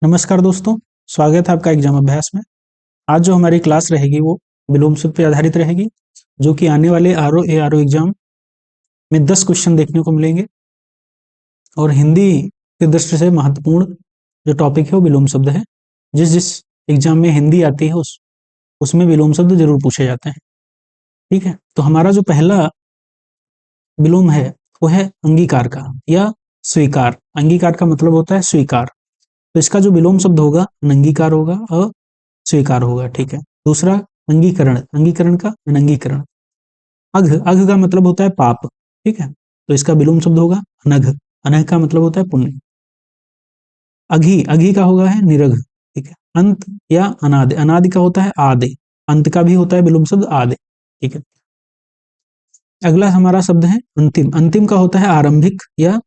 नमस्कार दोस्तों, स्वागत है आपका एग्जाम अभ्यास में। आज जो हमारी क्लास रहेगी वो विलोम सूत्र पे आधारित रहेगी, जो कि आने वाले आरओ एग्जाम में 10 क्वेश्चन देखने को मिलेंगे। और हिंदी की दृष्टि से महत्वपूर्ण जो टॉपिक है वो विलोम शब्द है। जिस जिस एग्जाम में हिंदी आती है उसमें विलोम शब्द जरूर पूछे जाते हैं। ठीक है, तो हमारा जो पहला विलोम है वो है अंगीकार का या स्वीकार। अंगीकार का मतलब होता है स्वीकार, तो इसका जो विलोम शब्द होगा अनंगीकार होगा और स्वीकार होगा। ठीक है, दूसरा अंगीकरण, अंगीकरण का अनंगीकरण। अघ, अघ का मतलब होता है पाप। ठीक है, तो इसका विलोम शब्द होगा अनघ। अनघ का मतलब होता है पुण्य। अघी, अघी का होगा है निरघ। ठीक है, अंत या अनादि, अनादि का होता है आदि, अंत का भी होता है विलोम शब्द आदि। ठीक है, अगला हमारा शब्द है अंतिम। अंतिम का होता है आरंभिक या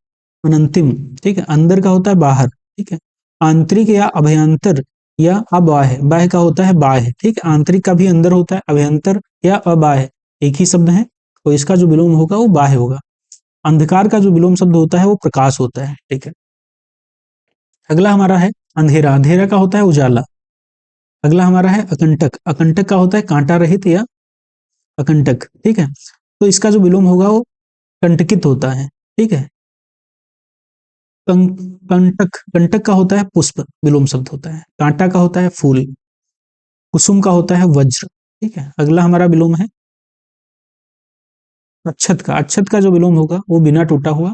अनंतिम। ठीक है, अंदर का होता है बाहर। ठीक है, आंतरिक या अभ्यंतर या अबाह्य। बाह्य का होता है बाह्य। ठीक है, आंतरिक का भी अंदर होता है, अभ्यंतर या अबाह्य एक ही शब्द है, तो इसका जो विलोम होगा वो बाह्य होगा। अंधकार का जो विलोम शब्द होता है वो प्रकाश होता है। ठीक है, अगला हमारा है अंधेरा। अंधेरा का होता है उजाला। अगला हमारा है अकंटक। अकंटक का होता है कांटा रहित या अकंटक। ठीक है, तो इसका जो विलोम होगा वो कंटकित होता है। ठीक है, कंटक, कंटक का होता है पुष्प, विलोम शब्द होता है। कांटा का होता है फूल। कुसुम का होता है वज्र। ठीक है, अगला हमारा विलोम है अच्छत का। अच्छत का जो विलोम होगा वो बिना टूटा हुआ।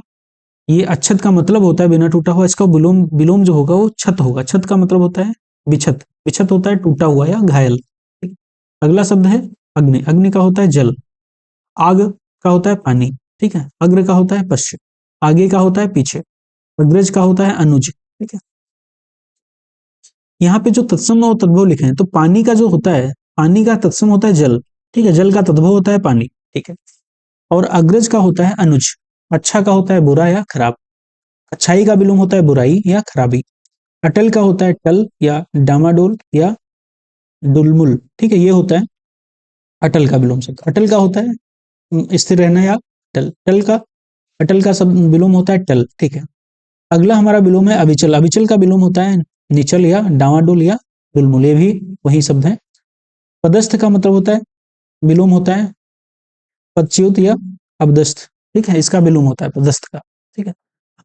ये अच्छत का मतलब होता है बिना टूटा हुआ, इसका विलोम विलोम जो होगा वो छत होगा। छत का मतलब होता है बिछत, बिछत होता है टूटा हुआ या घायल। ठीक? अगला शब्द है अग्नि। अग्नि का होता है जल। आग का होता है पानी। ठीक है, अग्र का होता है पश्चिम, आगे का होता है पीछे। अग्रज का होता है अनुज। ठीक है, यहाँ पे जो तत्सम और तद्भव लिखे हैं, तो पानी का जो होता है, पानी का तत्सम होता है जल। ठीक है, जल का तद्भव होता है पानी। ठीक है, और अग्रज का होता है अनुज। अच्छा का होता है बुरा या खराब। अच्छाई का विलोम होता है बुराई या खराबी। अटल का होता है टल या डामाडोल या डुलमुल। ठीक है, ये होता है अटल का विलोम शब्द। अटल का होता है स्थिर रहना या टल। टल का, अटल का सब विलोम होता है टल। ठीक है, अगला हमारा विलोम है अविचल। अविचल का विलोम होता है निचल या डावाडोल या डुलमुल, ये भी वही शब्द है। पदस्थ का मतलब होता है विलोम होता है पदच्युत या अबदस्थ। ठीक है, इसका विलोम होता है पदस्थ का। ठीक है,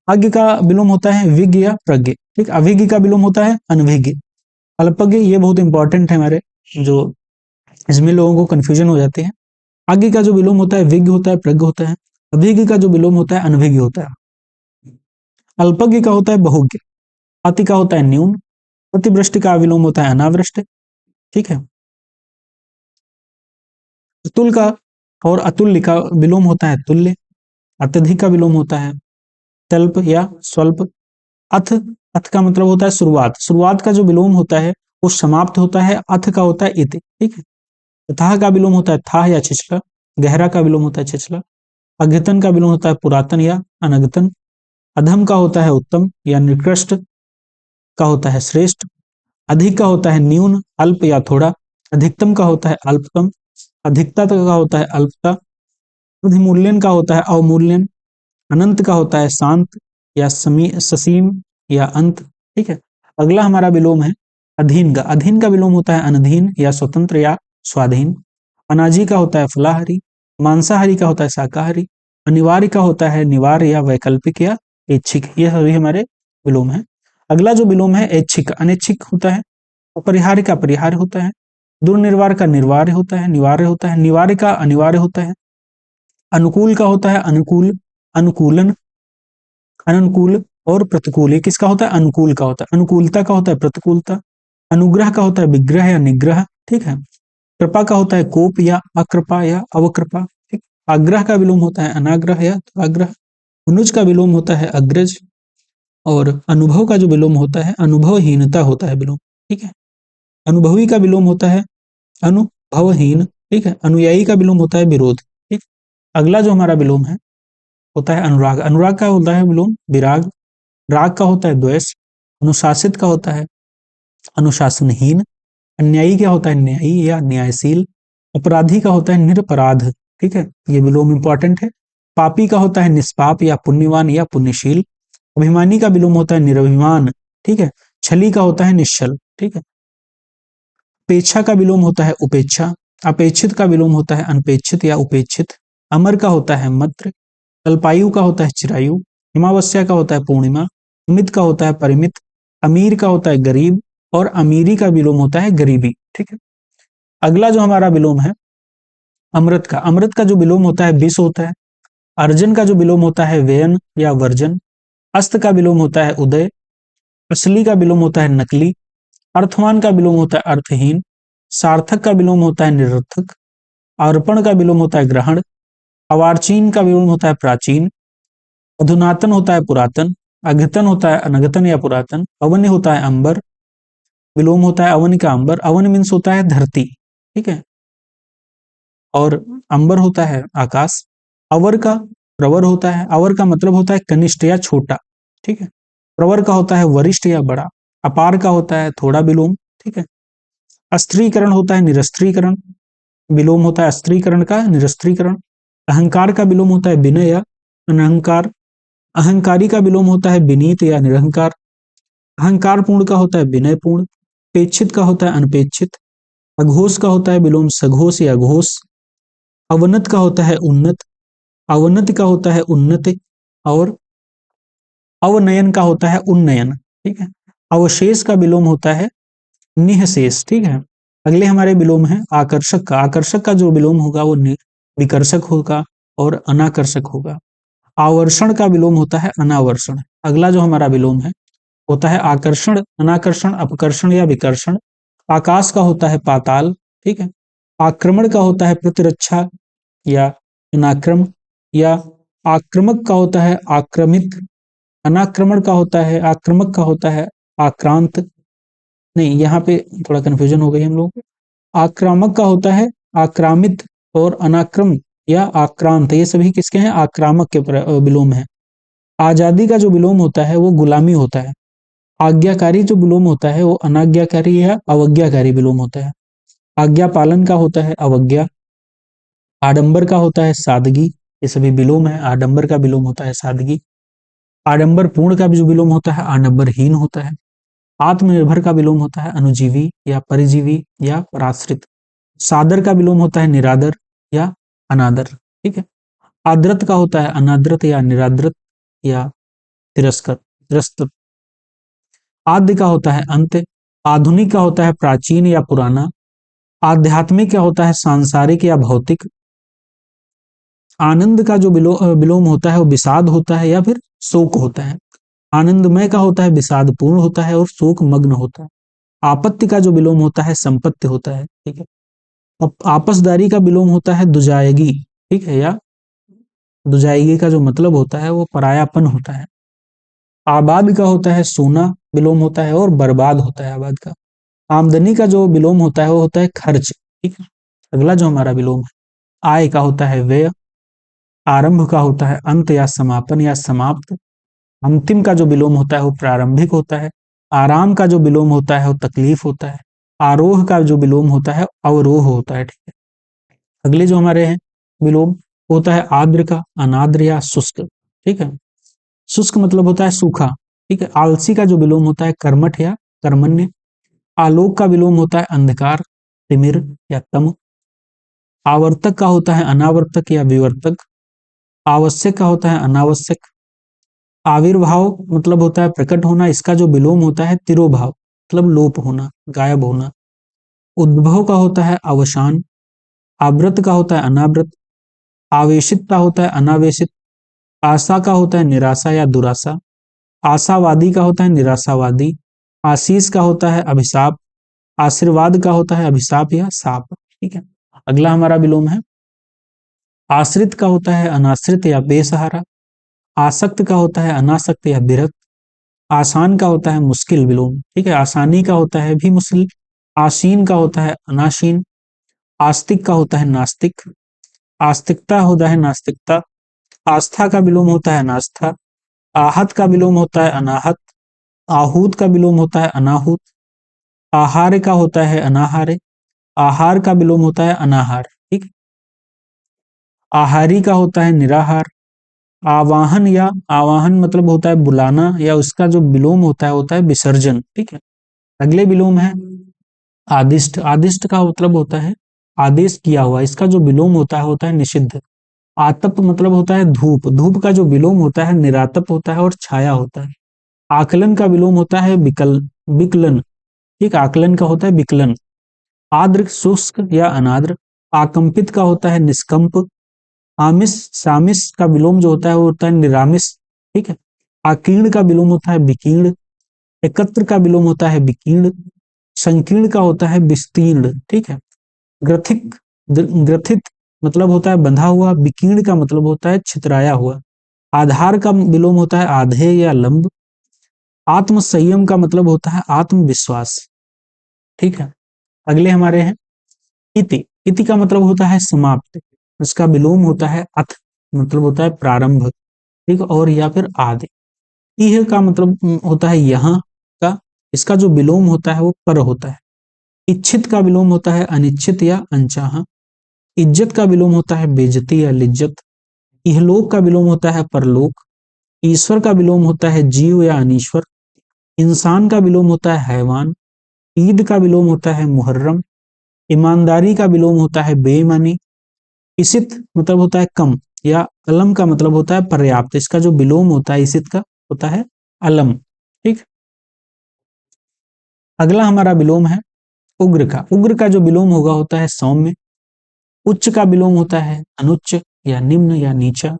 अज्ञ का विलोम होता है विज्ञ या प्रज्ञ। ठीक, अभिज्ञ का विलोम होता है अनभिज्ञ। अल्पज्ञ, ये बहुत इंपॉर्टेंट है हमारे, जो इसमें लोगों को कंफ्यूजन हो जाती है। आज्ञ का जो विलोम होता है विज्ञ होता है, प्रज्ञ होता है। अभिज्ञ का जो विलोम होता है अनभिज्ञ होता है। अल्पज्ञ का होता है बहुज्ञ। अति का होता है न्यून। अतिवृष्टि का विलोम होता है अनावृष्टि। ठीक है, अतुल का और अतुल्य का विलोम होता है तुल्य। अत्यधिक का विलोम होता है तल्प या स्वल्प। अथ, अथ का मतलब होता है शुरुआत। शुरुआत का जो विलोम होता है वो समाप्त होता है। अथ का होता है इत। ठीक है, तथा का विलोम होता है था या छिछला। गहरा का विलोम होता है छिछला। अद्यतन का विलोम होता है पुरातन या अनद्यतन। अधम का होता है उत्तम या निकृष्ट का होता है श्रेष्ठ। अधिक का होता है न्यून, अल्प या थोड़ा। अधिकतम का होता है अल्पतम। अधिकता का होता है अल्पता। अधिमूल्यन का होता है अवमूल्यन। अनंत का होता है शांत या ससीम या अंत। ठीक है, अगला हमारा विलोम है अधीन का। अधीन का विलोम होता है अनधीन या स्वतंत्र या स्वाधीन। अनाजी का होता है फलाहारी। मांसाहारी का होता है शाकाहारी। अनिवार्य का होता है निवार्य या वैकल्पिक या ऐच्छिक। ये सभी हमारे विलोम है। अगला जो विलोम है ऐच्छिक, अनैच्छिक होता है। अपरिहार्य का परिहार्य होता है। दुर्निर्वार का निर्वार्य होता है, निवार्य होता है। निवार्य का अनिवार्य होता है। अनुकूल का होता है अनुकूल, अनुकूलन, अनुकूल और प्रतिकूल। ये किसका होता है? अनुकूल का होता है। अनुकूलता का होता है प्रतिकूलता। अनुग्रह का होता है विग्रह या निग्रह। ठीक है, कृपा का होता है कोप या अकृपा या अवकृपा। ठीक, आग्रह का विलोम होता है अनाग्रह या आग्रह। अनुज का विलोम होता है अग्रज। और अनुभव का जो विलोम होता है अनुभवहीनता होता है विलोम। ठीक है, अनुभवी का विलोम होता है अनुभवहीन। ठीक है, अनुयायी का विलोम होता है विरोध। ठीक, अगला जो हमारा विलोम है होता है अनुराग। अनुराग का होता है विलोम विराग। राग का होता है द्वेष। अनुशासित का होता है अनुशासनहीन। अन्यायी क्या होता है न्यायी या न्यायशील। अपराधी का होता है निरपराध। ठीक है, ये विलोम इंपॉर्टेंट है। पापी का होता है निष्पाप या पुण्यवान या पुण्यशील। अभिमानी का विलोम होता है निरभिमान। ठीक है, छली का होता है निश्चल, ठीक है। पेच्छा का विलोम होता है उपेक्षा, अपेक्षित का विलोम होता है अनपेक्षित या उपेक्षित, अमर का होता है मत्र, अल्पायु का होता है चिरायु, हिमावस्या का होता है पूर्णिमा, अमित का होता है परिमित, अमीर का होता है गरीब और अमीरी का विलोम होता है गरीबी, ठीक है। अगला जो हमारा विलोम है अमृत का जो विलोम होता है विष होता है, अर्जन का जो विलोम होता है व्ययन या वर्जन, अस्त का विलोम होता है उदय, असली का विलोम होता है नकली, अर्थवान का विलोम होता है अर्थहीन, सार्थक का विलोम होता है निरर्थक, अर्पण का विलोम होता है ग्रहण, अवार्चीन का विलोम होता है प्राचीन, अधुनातन होता है पुरातन, अघतन होता है अनघतन या पुरातन, अवन्य होता है अंबर, विलोम होता है अवन्य का अंबर, अवन मीन्स होता है धरती, ठीक है, और अंबर होता है आकाश। अवर का प्रवर होता है, अवर का मतलब होता है कनिष्ठ या छोटा, ठीक है। प्रवर का होता है वरिष्ठ या बड़ा, अपार का होता है थोड़ा विलोम, ठीक है। अस्त्रीकरण होता है निरस्त्रीकरण, विलोम होता है अस्त्रीकरण का निरस्त्रीकरण। अहंकार का विलोम होता है विनय या अनहंकार, अहंकारी का विलोम होता है विनीत या निरहंकार, अहंकार पूर्ण का होता है विनय पूर्ण, पेक्षित का होता है अनपेक्षित, अघोष का होता है विलोम सघोष या घोष, अवनत का होता है उन्नत, अवनति का होता है उन्नति और अवनयन का होता है उन्नयन, ठीक है। अवशेष का विलोम होता है निःशेष, ठीक है। अगले हमारे विलोम है आकर्षक का, आकर्षक का जो विलोम होगा वो विकर्षक होगा और अनाकर्षक होगा। आवर्षण का विलोम होता है अनावर्षण। अगला जो हमारा विलोम है होता है आकर्षण, अनाकर्षण, अपकर्षण या विकर्षण। आकाश का होता है पाताल, ठीक है। आक्रमण का होता है प्रतिरक्षा या अनाक्रम, या आक्रमक का होता है आक्रमित, अनाक्रमण का होता है आक्रमक का होता है आक्रांत, नहीं यहाँ पे थोड़ा कंफ्यूजन हो गई हम लोगों को। आक्रामक का होता है आक्रामित और अनाक्रम या आक्रांत, ये सभी किसके हैं आक्रामक के विलोम है। आजादी का जो विलोम होता है वो गुलामी होता है। आज्ञाकारी जो विलोम होता है वो अनाज्ञाकारी या अवज्ञाकारी विलोम होता है। आज्ञा पालन का होता है अवज्ञा, आडंबर का होता है सादगी, ये सभी विलोम है। आडंबर का विलोम होता है सादगी। आडंबर पूर्ण का जो विलोम होता है आडंबरहीन होता है। आत्मनिर्भर का विलोम होता है अनुजीवी या परिजीवी या पराश्रित। सादर का विलोम होता है निरादर या अनादर, ठीक है। आदृत का होता है अनादृत या निरादृत या तिरस्कृत। आद्य का होता है अंत, आधुनिक का होता है प्राचीन या पुराना, आध्यात्मिक का होता है सांसारिक या भौतिक। आनंद का जो विलोम होता है वो विषाद होता है या फिर शोक होता है। आनंदमय का होता है विषाद पूर्ण होता है और शोक मग्न होता है। आपत्ति का जो विलोम होता है संपत्ति होता है, ठीक है। अब आपसदारी का विलोम होता है दुजायगी, ठीक है, या दुजायगी का जो मतलब होता है वो परायापन होता है। आबाद का होता है सोना विलोम होता है और बर्बाद होता है आबाद का। आमदनी का जो विलोम होता है वो होता है खर्च, ठीक है। अगला जो हमारा विलोम है आय का होता है व्यय, आरंभ का होता है अंत या समापन या समाप्त, अंतिम का जो विलोम होता है वो प्रारंभिक होता है, आराम का जो विलोम होता है वो तकलीफ होता है, आरोह का जो विलोम होता है अवरोह होता है, ठीक है। अगले जो हमारे हैं विलोम होता है आर्द्र का अनाद्र या शुष्क, ठीक है। शुष्क मतलब होता है सूखा, ठीक है। आलसी का जो विलोम होता है कर्मठ या कर्मण्य। आलोक का विलोम होता है अंधकार, तिमिर या तम। आवर्तक का होता है अनावर्तक या विवर्तक। आवश्यक का होता है अनावश्यक। आविर्भाव मतलब होता है प्रकट होना, इसका जो विलोम होता है तिरोभाव मतलब लोप होना, गायब होना। उद्भव का होता है अवसान। आवृत का होता है अनावृत। आवेशित का होता है अनावेशित। आशा का होता है निराशा या दुराशा। आशावादी का होता है निराशावादी। आशीष का होता है अभिशाप। आशीर्वाद का होता है अभिशाप या शाप, ठीक है। अगला हमारा विलोम है आश्रित का होता है अनाश्रित या बेसहारा। आसक्त का होता है अनासक्त या विरक्त। आसान का होता है मुश्किल विलोम, ठीक है। आसानी का होता है भी मुश्किल। आसीन का होता है अनासीन। आस्तिक का होता है नास्तिक। आस्तिकता होता है नास्तिकता। आस्था का विलोम होता है अनास्था। आहत का विलोम होता है अनाहत। आहूत का विलोम होता है अनाहूत। आहार का होता है अनाहारे। आहार का विलोम होता है अनाहार, ठीक। आहारी का होता है निराहार। आवाहन या आवाहन मतलब होता है बुलाना, या उसका जो विलोम होता है विसर्जन। ठीक है, अगले विलोम है आदिष्ट। आदिष्ट का मतलब होता है आदेश किया हुआ, इसका जो विलोम होता है निषिद्ध। आतप मतलब होता है धूप, धूप का जो विलोम होता है निरातप होता है और छाया होता है। आकलन का विलोम होता है विकलन। ठीक, आकलन का होता है विकलन। आर्द्र शुष्क या अनाद्र। आकंपित का होता है निष्कंप। आमिष सामिस का विलोम जो होता है वो होता है निरामिष। ठीक है, आकीर्ण का विलोम होता है विकीर्ण। एकत्र का विलोम होता है विकीर्ण। संकीर्ण का होता है विस्तीर्ण। ठीक है, ग्रथिक ग्रथित मतलब होता है बंधा हुआ। विकीर्ण का मतलब होता है छितराया हुआ। आधार का विलोम होता है आधे या लंब। आत्म संयम का मतलब होता है आत्मविश्वास। ठीक है, अगले हमारे हैं इति। इति का मतलब होता है समाप्त, इसका विलोम होता है अथ, मतलब होता है प्रारंभ। ठीक, और या फिर आदि। इह का मतलब होता है यहाँ का, इसका जो विलोम होता है वो पर होता है। इच्छित का विलोम होता है अनिच्छित या अनचाहा। इज्जत का विलोम होता है बेइज्जती या लिज्जत। इहलोक का विलोम होता है परलोक। ईश्वर का विलोम होता है जीव या अनीश्वर। इंसान का विलोम होता है हैवान। ईद का विलोम होता है मुहर्रम। ईमानदारी का विलोम होता है बेईमानी। इसित मतलब होता है कम, या अलम का मतलब होता है पर्याप्त, इसका जो विलोम होता है इसित का होता है अलम। ठीक, अगला हमारा विलोम है उग्र का। उग्र का जो विलोम होगा होता है सौम्य। उच्च का विलोम होता है अनुच्च या निम्न या नीचा।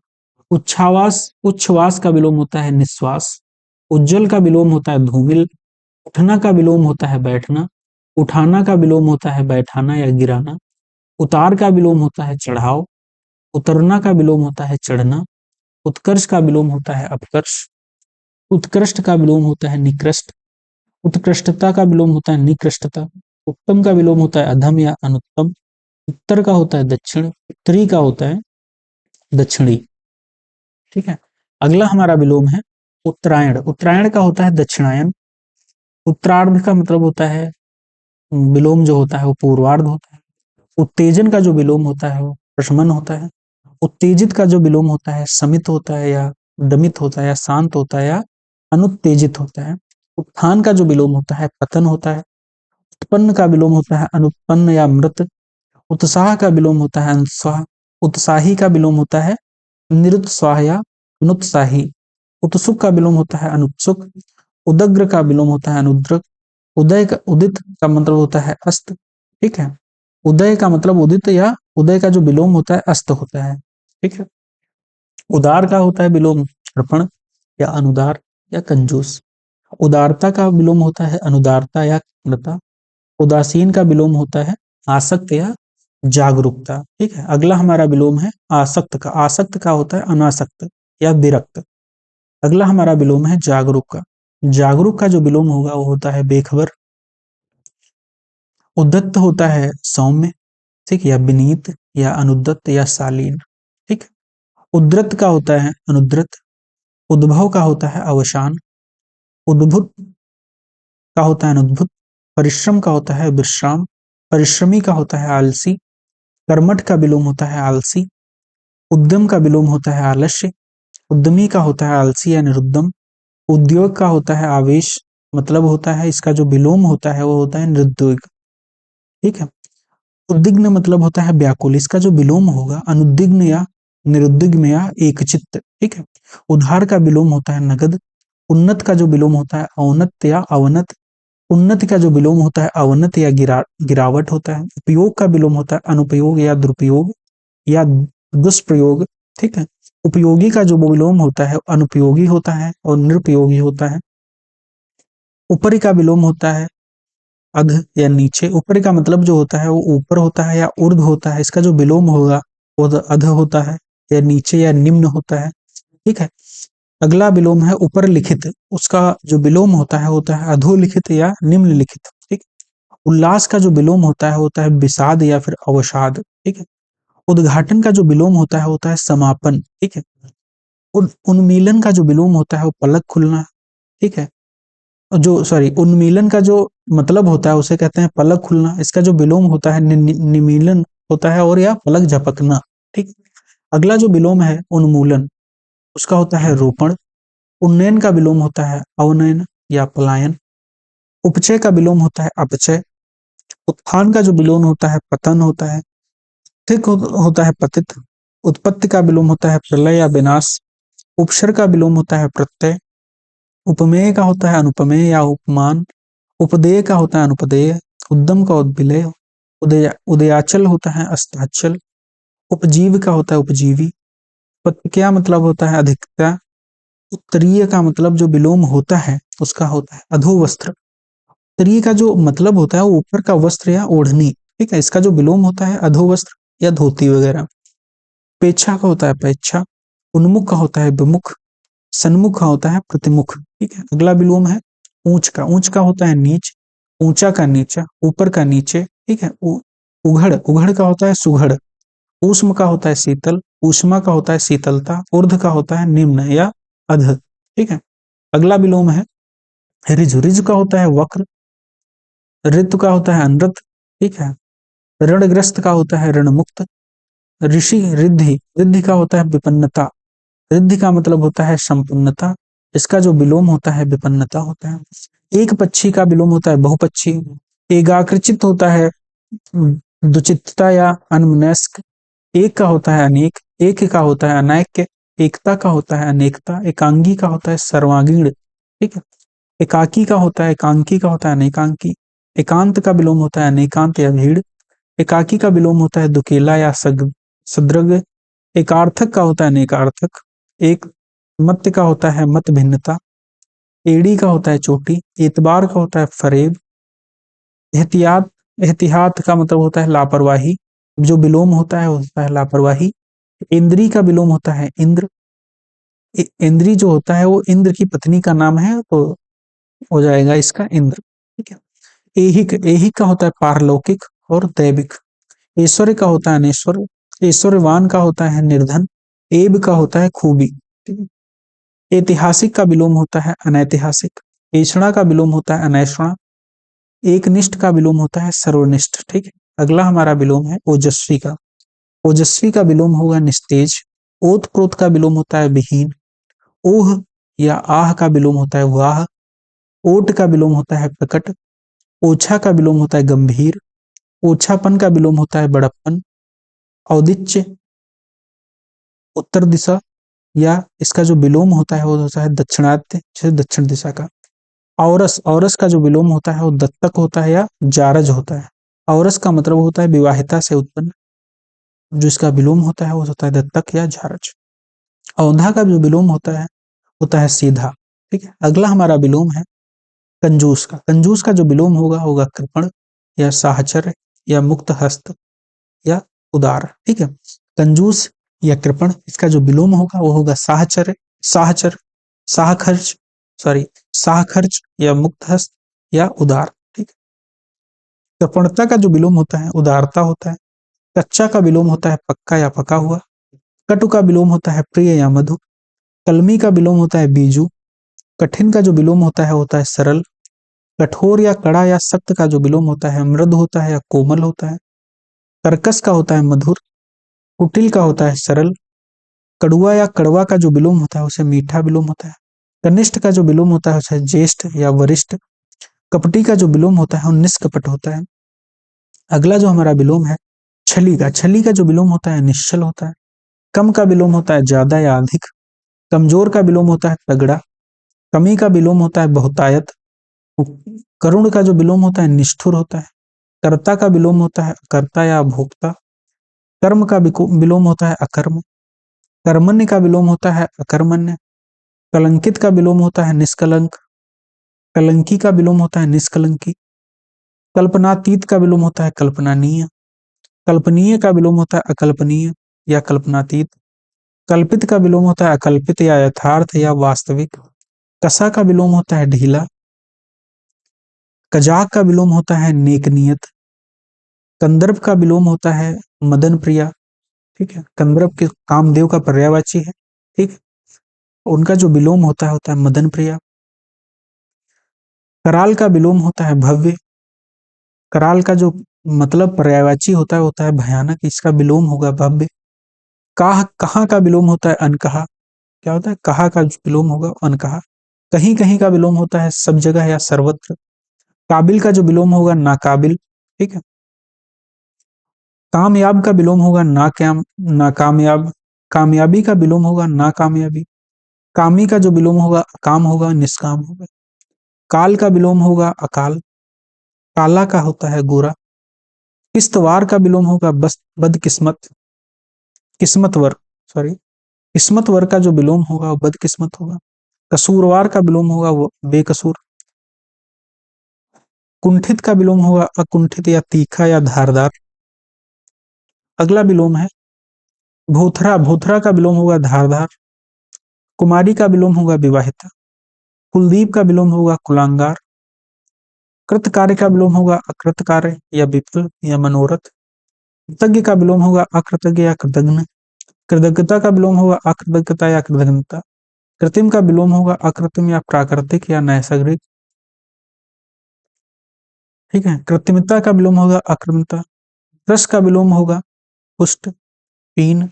उच्छ्वास उच्छ्वास का विलोम होता है निश्वास। उज्जवल का विलोम होता है धूमिल। उठना का विलोम होता है बैठना। उठाना का विलोम होता है बैठाना या गिराना। उतार का विलोम होता है चढ़ाव। उतरना का विलोम होता है चढ़ना। उत्कर्ष का विलोम होता है अपकर्ष। उत्कृष्ट का विलोम होता है निकृष्ट। उत्कृष्टता का विलोम होता है निकृष्टता। उत्तम का विलोम होता है अधम या अनुत्तम। उत्तर का होता है दक्षिण। उत्तरी का होता है दक्षिणी। ठीक है, अगला हमारा विलोम है उत्तरायण। उत्तरायण का होता है दक्षिणायन। उत्तरार्ध का मतलब होता है विलोम जो होता है वो पूर्वार्ध होता है। उत्तेजन का जो विलोम होता है वो प्रशमन होता है। उत्तेजित का जो विलोम होता है समित होता है या दमित होता है या शांत होता है या अनुत्तेजित होता है। उत्थान का जो विलोम होता है पतन होता है। उत्पन्न का विलोम होता है अनुत्पन्न या मृत। उत्साह का विलोम होता है अनुत्साह। उत्साही का विलोम होता है निरुत्साह या अनुत्साही। उत्सुक का विलोम होता है अनुत्सुक। उदग्र का विलोम होता है अनुद्रक। उदय का उदित का मतलब होता है अस्त। ठीक है, उदय का मतलब उदित या उदय का जो विलोम होता है अस्त होता है। ठीक है, उदार का होता है विलोम अर्पण या अनुदार या कंजूस। उदारता का विलोम होता है अनुदारता या कृपणता। उदासीन का विलोम होता है आसक्त या जागरूकता। ठीक है, अगला हमारा विलोम है आसक्त का। आसक्त का होता है अनासक्त या विरक्त। अगला हमारा विलोम है जागरूक का। जागरूक का जो विलोम होगा वो होता है बेखबर। उद्दत्त होता है सौम्य। ठीक, या विनीत या अनुद्दत्त या शालीन। ठीक, उद्रत का होता है अनुद्रत। उद्भव का होता है अवसान। उद्भुत का होता है अनुद्भुत। परिश्रम का होता है विश्राम। परिश्रमी का होता है आलसी। कर्मठ का विलोम होता है आलसी। उद्यम का विलोम होता है आलस्य। उद्यमी का होता है आलसी या निरुद्दम। उद्योग का होता है आवेश, मतलब होता है इसका जो विलोम होता है वो होता है निरुद्योग। ठीक है, उद्विग्न मतलब होता है व्याकुल, इसका जो विलोम होगा अनुद्विग्न या निरुद्विग्न या एकचित्त। ठीक है, उधार का विलोम होता है नगद। उन्नत का जो विलोम होता है औन्नत या अवनत। उन्नति का जो विलोम होता है अवनत या गिरावट होता है। उपयोग का विलोम होता है अनुपयोग या दुरुपयोग या दुष्प्रयोग। ठीक है, उपयोगी का जो विलोम होता है अनुपयोगी होता है और निरुपयोगी होता है। ऊपरी का विलोम होता है अध या नीचे। ऊपरी का मतलब जो होता है वो ऊपर होता है या ऊर्ध्व होता है, इसका जो विलोम होगा वो अध होता है या नीचे या निम्न होता है। ठीक है, अगला विलोम है ऊपर लिखित। उसका जो विलोम होता है अधोलिखित या निम्नलिखित। ठीक, उल्लास का जो विलोम होता है विषाद या फिर अवसाद। ठीक है, उद्घाटन का जो विलोम होता है समापन। ठीक है, उन्मीलन का जो विलोम होता है वो पलक खुलना। ठीक है, जो सॉरी उन्मीलन का जो मतलब होता है उसे कहते हैं पलक खुलना, इसका जो विलोम होता है निमीलन होता है और या पलक झपकना। ठीक, अगला जो विलोम है उन्मूलन। उसका होता है रोपण। उन्नयन का विलोम होता है अवनयन या पलायन। उपचय का विलोम होता है अपचय। उत्थान का जो विलोम होता है पतन होता है। ठीक होता है पतित। उत्पत्ति का विलोम होता है प्रलय या विनाश। उपसर्ग का विलोम होता है प्रत्यय। उपमेय का होता है अनुपमेय या उपमान। उपदेय का होता है अनुपदेय। उद्दम का उद्विलय। उदयाचल होता है अस्ताचल। उपजीव का होता है उपजीवी। क्या मतलब होता है अधिकता। उत्तरीय का मतलब जो विलोम होता है उसका होता है अधोवस्त्र। उत्तरीय का जो मतलब होता है वो ऊपर का वस्त्र या ओढ़नी। ठीक है, इसका जो विलोम होता है अधोवस्त्र या धोती वगैरह। पेच्छा का होता है पेच्छा। उन्मुख का होता है विमुख। सन्मुख का होता है प्रतिमुख। ठीक है, अगला विलोम है ऊंच का। ऊंच का होता है नीच। ऊंचा का नीचा, ऊपर का नीचे। ठीक है, उघड़, उघड़ का होता है सुघड़। ऊष्म का होता है शीतल। ऊष्मा का होता है शीतलता। ऊर्ध्व का होता है निम्न या अध। ठीक है, अगला विलोम है ऋजु। ऋजु का होता है वक्र। ऋतु का होता है अनृत। ठीक है, ऋणग्रस्त का होता है ऋण मुक्त। ऋषि रिद्धि, रिद्धि का होता है विपन्नता। रिद्धि का मतलब होता है संपन्नता। इसका जो विलोम होता है विपन्नता होता है। एक पक्षी का विलोम होता है बहुपक्षी। एकाकृचित होता है दुचित्तता या अनमनस्क। एक का होता है अनेक। एक का होता है अनैक्य। एकता का होता है अनेकता। एकांगी का होता है सर्वांगीण। ठीक है, एकाकी का होता है एकांकी का होता है अनेकांकी। एकांत का विलोम होता है अनेकांत या भीड़। एकाकी का विलोम होता है दुकेला या सदृग। एकार्थक का होता है अनेकार्थक। एक मत्य का होता है मत भिन्नता। एड़ी का होता है चोटी। एतबार का होता है फरेब। एहतियात, एहतियात का मतलब होता है लापरवाही। जो विलोम होता है वो होता है लापरवाही। इंद्री का विलोम होता है इंद्र। इंद्री जो होता है वो इंद्र की पत्नी का नाम है, तो हो जाएगा इसका इंद्र। ठीक है, ऐहिक, ऐहिक का होता है पारलौकिक और दैविक। ऐश्वर्य का होता है अनेश्वर। ऐश्वर्यवान का होता है निर्धन। एब का होता है खूबी। ठीक है, ऐतिहासिक का विलोम होता है अनैतिहासिक। ऐषणा का विलोम होता है अनैषणा। एकनिष्ठ का विलोम होता है सर्वनिष्ठ। ठीक है, अगला हमारा विलोम है ओजस्वी का। ओजस्वी का विलोम होगा निस्तेज। ओत प्रोत का विलोम होता है विहीन। ओह या आह का विलोम होता है वाह। ओट का विलोम होता है प्रकट। ओछा का विलोम होता है गंभीर। ओछापन का विलोम होता है बड़प्पन। औदिच्य उत्तर दिशा या इसका जो विलोम होता है वो होता है दक्षिणात्य, जैसे दक्षिण दिशा का। औरस, औरस का जो विलोम होता है वो दत्तक होता है या जारज होता है। औरस का मतलब होता है विवाहिता से उत्पन्न। जो इसका विलोम होता है वो होता है दत्तक या जारज। औंधा का जो विलोम होता है सीधा। ठीक है, अगला हमारा विलोम है कंजूस का। कंजूस का जो विलोम होगा कृपण या साहचर्य या मुक्त हस्त या उदार। ठीक है, कंजूस या कृपण, इसका जो विलोम होगा वो होगा साहचर्य, साहचर, साहखर्च, सॉरी, साहखर्च या मुक्त हस्त या उदार। ठीक है, कृपणता का जो विलोम होता है उदारता होता है। कच्चा का विलोम होता है पक्का या पका हुआ। कटु का विलोम होता है प्रिय या मधु। कलमी का विलोम होता है बीजू। कठिन का जो विलोम होता है सरल। कठोर या कड़ा या सख्त का जो विलोम होता है मृदु होता है या कोमल होता है। कर्कश का होता है मधुर। कुटिल का होता है सरल। कड़ुआ या कड़वा का जो विलोम होता है उसे मीठा विलोम होता है। कनिष्ठ का जो विलोम होता है उसे ज्येष्ठ या वरिष्ठ। कपटी का जो विलोम होता है वो निष्कपट होता है। अगला जो हमारा विलोम है छली का। छली का जो विलोम होता है निश्चल होता है। कम का विलोम होता है ज्यादा या अधिक। कमजोर का विलोम होता है तगड़ा। कमी का विलोम होता है बहुतायत। करुण का जो विलोम होता है निष्ठुर होता है। कर्ता का विलोम होता है अकर्ता या भोक्ता। कर्म का विलोम होता है अकर्म। कर्मण्य का विलोम होता है अकर्मण्य। कलंकित का विलोम होता है निष्कलंक। कलंकी का विलोम होता है निष्कलंकी। कल्पनातीत का विलोम होता है कल्पनानीय। कल्पनीय का विलोम होता है अकल्पनीय या कल्पनातीत। कल्पित का विलोम होता है अकल्पित या यथार्थ या वास्तविक। कसा का विलोम होता है ढीला। कजाक का विलोम होता है नेकनियत। कंदर्प का विलोम होता है मदन प्रिया। ठीक है, कंदर्प के कामदेव का पर्यायवाची है। ठीक, उनका जो विलोम होता है मदन प्रिया। कराल का विलोम होता है भव्य। कराल का जो मतलब पर्यायवाची होता है भयानक। इसका विलोम होगा भव्य। काह, कहाँ का विलोम होता है अनकहा। क्या होता है, कहा का जो विलोम होगा अनकहा। कहीं कहीं का विलोम होता है सब जगह या सर्वत्र। काबिल का जो विलोम होगा नाकाबिल, ठीक है। कामयाब का विलोम होगा नाकामयाब। कामयाबी का विलोम होगा नाकामयाबी। कामी का जो विलोम होगा अकाम होगा, निष्काम होगा। काल का विलोम होगा अकाल। काला का होता है गोरा। किश्तवार का विलोम होगा बस बदकिस्मत। किस्मतवर, सॉरी, किस्मतवर का जो विलोम होगा वो बदकिस्मत होगा। कसूरवार का विलोम होगा वो बेकसूर। कुंठित का विलोम होगा अकुंठित या तीखा या धारदार। अगला विलोम है भूथरा। भूथरा का विलोम होगा धारदार। कुमारी का विलोम होगा विवाहिता। कुलदीप का विलोम होगा कुलांगार। कृतकार्य का विलोम होगा अकृतकार्य या विफल या मनोरथ। कृतज्ञ का विलोम होगा अकृतज्ञ या कृतघ्न। कृतज्ञता का विलोम होगा अकृतज्ञता या कृतघ्नता। कृत्रिम का विलोम होगा अकृत्रिम या प्राकृतिक या नैसर्गिक, ठीक है। कृत्रिमता का विलोम होगा अकृत्रिमता। रस का विलोम होगा पुष्ट, पीन,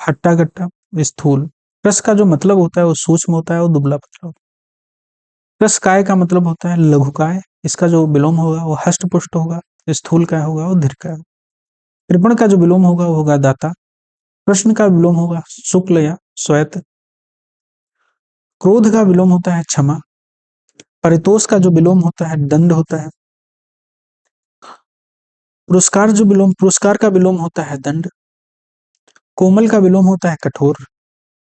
हट्टा कट्टा, स्थूल। रस का जो मतलब होता है वो सूक्ष्म होता है, वो दुबला पतला होता है। रस काय का मतलब होता है लघुकाय। इसका जो विलोम होगा वो हष्ट पुष्ट होगा। स्थूल काय होगा वो दीर्घकाय होगा। कृपण का जो विलोम होगा वो होगा दाता। प्रश्न का विलोम होगा शुक्ल या श्वेत। क्रोध का विलोम होता है क्षमा। परितोष का जो विलोम होता है दंड होता है। पुरस्कार का विलोम होता है दंड। कोमल का विलोम होता है कठोर।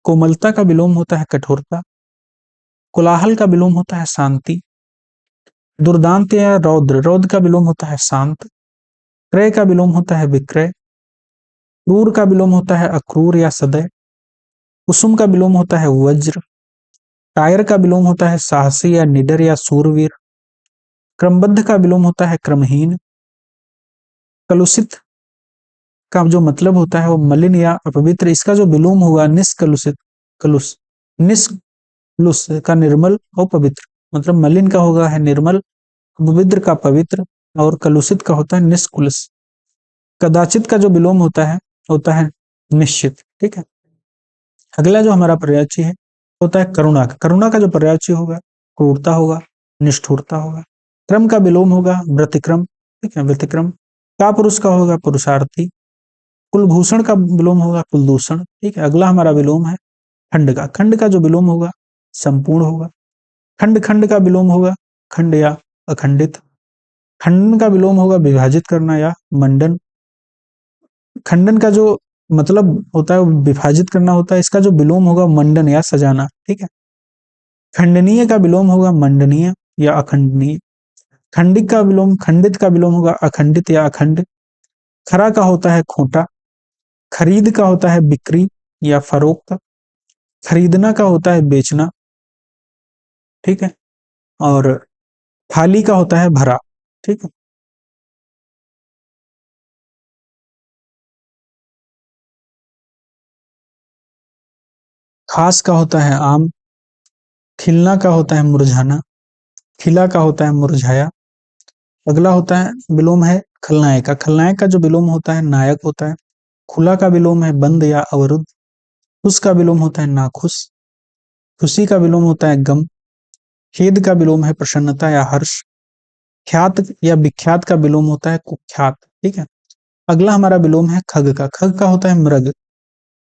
कोमलता का विलोम होता है कठोरता। कोलाहल का विलोम होता है शांति। दुर्दांत या रौद्र, रौद्र का विलोम होता है शांत। क्रय का विलोम होता है विक्रय। क्रूर का विलोम होता है अक्रूर या सदय। कुसुम का विलोम होता है वज्र। कायर का विलोम होता है साहसी या निडर या सूरवीर। क्रमबद्ध का विलोम होता है क्रमहीन। कलुषित का जो मतलब होता है वो मलिन या अपवित्र। इसका जो विलोम होगा निष्कलुषित। कलुष, निष्कलुष का निर्मल और पवित्र, मतलब मलिन का होगा है निर्मल, पवित्र का पवित्र, और कलुषित का होता है निष्कुलस। कदाचित का जो विलोम होता है निश्चित, ठीक है। अगला जो हमारा पर्यायची है होता है करुणा का। करुणा का जो पर्यायची होगा क्रूरता होगा, निष्ठुरता होगा। क्रम का विलोम होगा व्यतिक्रम, ठीक है, व्यतिक्रम। का पुरुष का होगा पुरुषार्थी। कुलभूषण का विलोम होगा कुलदूषण, ठीक है। अगला हमारा विलोम है खंड का। खंड का जो विलोम होगा संपूर्ण होगा। खंड खंड का विलोम होगा खंड या अखंडित। खंडन का विलोम होगा विभाजित करना या मंडन। खंडन का जो मतलब होता है वो विभाजित करना होता है। इसका जो विलोम होगा मंडन या सजाना, ठीक है। खंडनीय का विलोम होगा मंडनीय या अखंडनीय। खंडित का विलोम होगा अखंडित या अखंड। खरा का होता है खोटा। खरीद का होता है बिक्री या फरोख्त। खरीदना का होता है बेचना, ठीक है। और थाली का होता है भरा, ठीक है। खास का होता है आम। खिलना का होता है मुरझाना। खिला का होता है मुरझाया। अगला होता है विलोम है खलनायक का। खलनायक का जो विलोम होता है नायक होता है। खुला का विलोम है बंद या अवरुद्ध। खुश का विलोम होता है नाखुश। खुशी का विलोम होता है गम। खेद का विलोम है प्रसन्नता या हर्ष। ख्यात या विख्यात का विलोम होता है कुख्यात, ठीक है। अगला हमारा विलोम है खग का। खग का होता है मृग।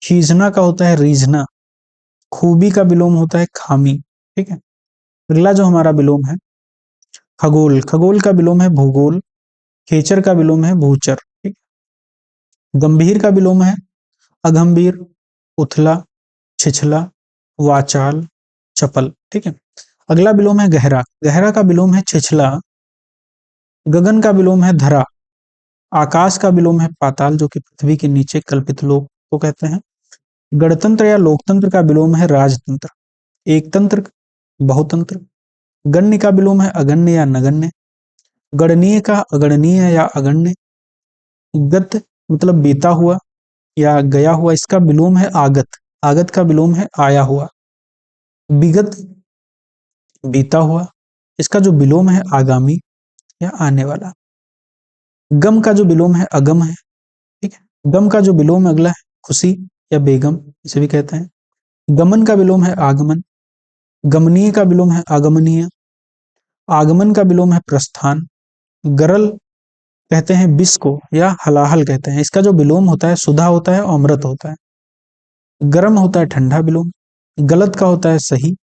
खींचना का होता है रीझना। खूबी का विलोम होता है खामी, ठीक है। अगला जो हमारा विलोम है खगोल। खगोल का विलोम है भूगोल। खेचर का विलोम है भूचर, ठीक। गंभीर का विलोम है अगंभीर, उथला, छिछला, वाचाल, चपल, ठीक है। अगला विलोम है गहरा। गहरा का विलोम है छिछला। गगन का विलोम है धरा। आकाश का विलोम है पाताल, जो कि पृथ्वी के नीचे कल्पित लोक को कहते हैं। गणतंत्र या लोकतंत्र का विलोम है राजतंत्र। एकतंत्र, बहुतंत्र। गण्य का विलोम है अगण्य या नगण्य। गणनीय का अगणनीय या अगण्य। गत मतलब बीता हुआ या गया हुआ, इसका विलोम है आगत। आगत का विलोम है आया हुआ। विगत बीता हुआ, इसका जो विलोम है आगामी या आने वाला। गम का जो विलोम है अगम है, ठीक है। गम का जो विलोम अगला है खुशी या बेगम, इसे भी कहते हैं। गमन का विलोम है आगमन, गमनीय का विलोम है आगमनीय, आगमन का विलोम है प्रस्थान, गरल कहते हैं विष को या हलाहल कहते हैं, इसका जो विलोम होता है सुधा होता है और अमृत होता है। गर्म होता है ठंडा विलोम, गलत का होता है सही,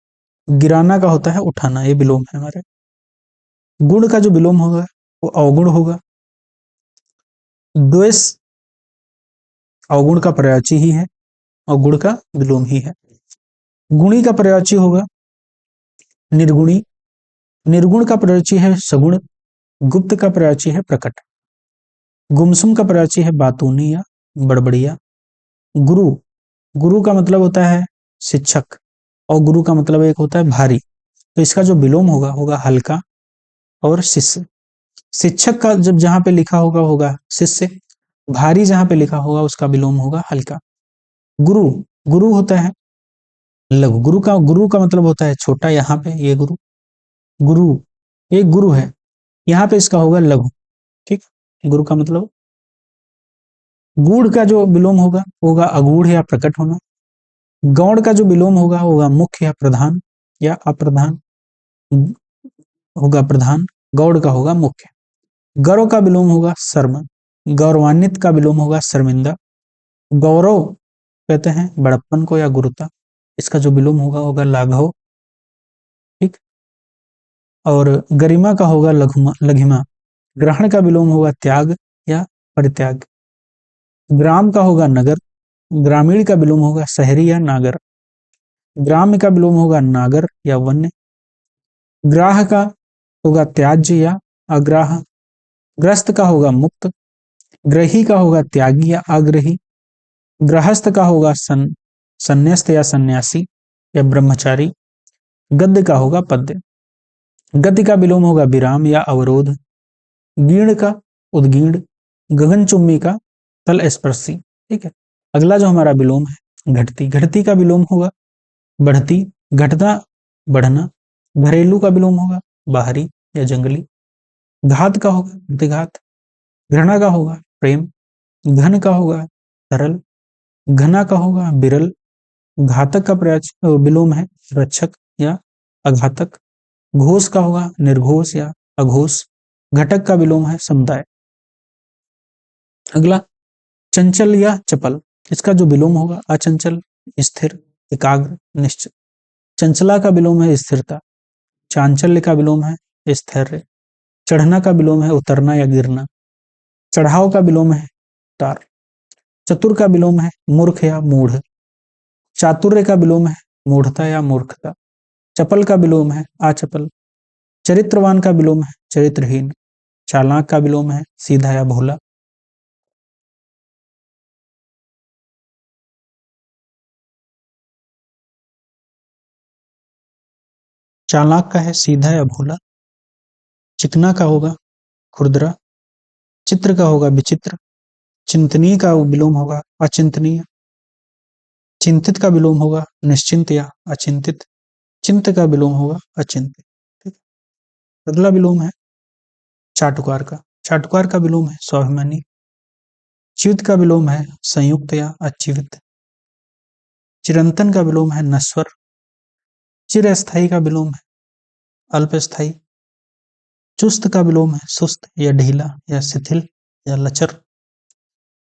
गिराना का होता है उठाना, ये विलोम है हमारे। गुण का जो विलोम होगा वो अवगुण होगा, द्वेष अवगुण का पर्यायवाची ही है और गुण का विलोम ही है। गुणी का पर्यायवाची होगा निर्गुणी, निर्गुण का पर्यायवाची है सगुण, गुप्त का पर्यायवाची है प्रकट, गुमसुम का पर्यायवाची है बातूनी या बड़बड़िया। गुरु, गुरु का मतलब होता है शिक्षक और गुरु का मतलब एक होता है भारी, तो इसका जो विलोम होगा होगा हल्का और शिष्य। शिक्षक का जब जहां पे लिखा होगा होगा शिष्य, भारी जहां पे लिखा होगा उसका विलोम होगा हल्का। गुरु, गुरु होता है लघु, गुरु का मतलब होता है छोटा, यहाँ पे ये गुरु, गुरु एक गुरु है, यहाँ पे इसका होगा लघु, ठीक। गुरु का मतलब, गूढ़ का जो विलोम होगा होगा अगूढ़ या प्रकट होना, गौड़ का जो विलोम होगा होगा मुख्य या प्रधान या अप्रधान, होगा प्रधान, गौड़ का होगा मुख्य। गौरव का विलोम होगा शर्म, गौरवान्वित का विलोम होगा शर्मिंदा, गौरव कहते हैं बड़प्पन को या गुरुता, इसका जो विलोम होगा होगा लाघव, ठीक। और गरिमा का होगा लघिमा, ग्रहण का विलोम होगा त्याग या परित्याग, ग्राम का होगा नगर, ग्रामीण का विलोम होगा शहरी या नागर, ग्राम्य का विलोम होगा नागर या वन्य, ग्राह का होगा त्याज्य या अग्राह, ग्रस्त का होगा मुक्त, ग्रही का होगा त्यागी या आग्रही, गृहस्थ का होगा संन्यास्त या सन्यासी या ब्रह्मचारी, गद्य का होगा पद्य, गति का विलोम होगा विराम या अवरोध, गीण का उद्गीण, गगनचुम्बी का तल स्पर्शी, ठीक है। अगला जो हमारा विलोम है घटती, घटती का विलोम होगा बढ़ती, घटना बढ़ना, घरेलू का विलोम होगा बाहरी या जंगली, घात का होगा प्रतिघात, घृणा का होगा प्रेम, घन का होगा तरल, घना का होगा बिरल, घातक का विलोम है रक्षक या अघातक, घोष का होगा निर्घोष या अघोष, घटक का विलोम है समुदाय। अगला चंचल या चपल, इसका जो विलोम होगा अचंचल, स्थिर, एकाग्र, निश्चित। चंचला का विलोम है स्थिरता, चांचल्य का विलोम है स्थैर्य, चढ़ना का विलोम है उतरना या गिरना, चढ़ाव का विलोम है तार, चतुर का विलोम है मूर्ख या मूढ़, चातुर्य का विलोम है मूढ़ता या मूर्खता, चपल का विलोम है अचपल, चरित्रवान का विलोम है चरित्रहीन, चालाक का विलोम है सीधा या भोला। चालाक का है सीधा या भोला, चिकना का होगा खुरदरा, चित्र का होगा विचित्र, चिंतनीय का विलोम होगा अचिंतनीय, चिंतित का विलोम होगा निश्चिंत या अचिंतित, चिंत का विलोम होगा अचिंतित, ठीक। अगला विलोम है चाटुकार का, चाटुकार का विलोम है स्वाभिमानी, च्युत का विलोम है संयुक्त या अच्युत, चिरंतन का विलोम है नश्वर, चिरस्थायी का विलोम है अल्पस्थायी, चुस्त का विलोम है सुस्त या ढीला या शिथिल या लचर,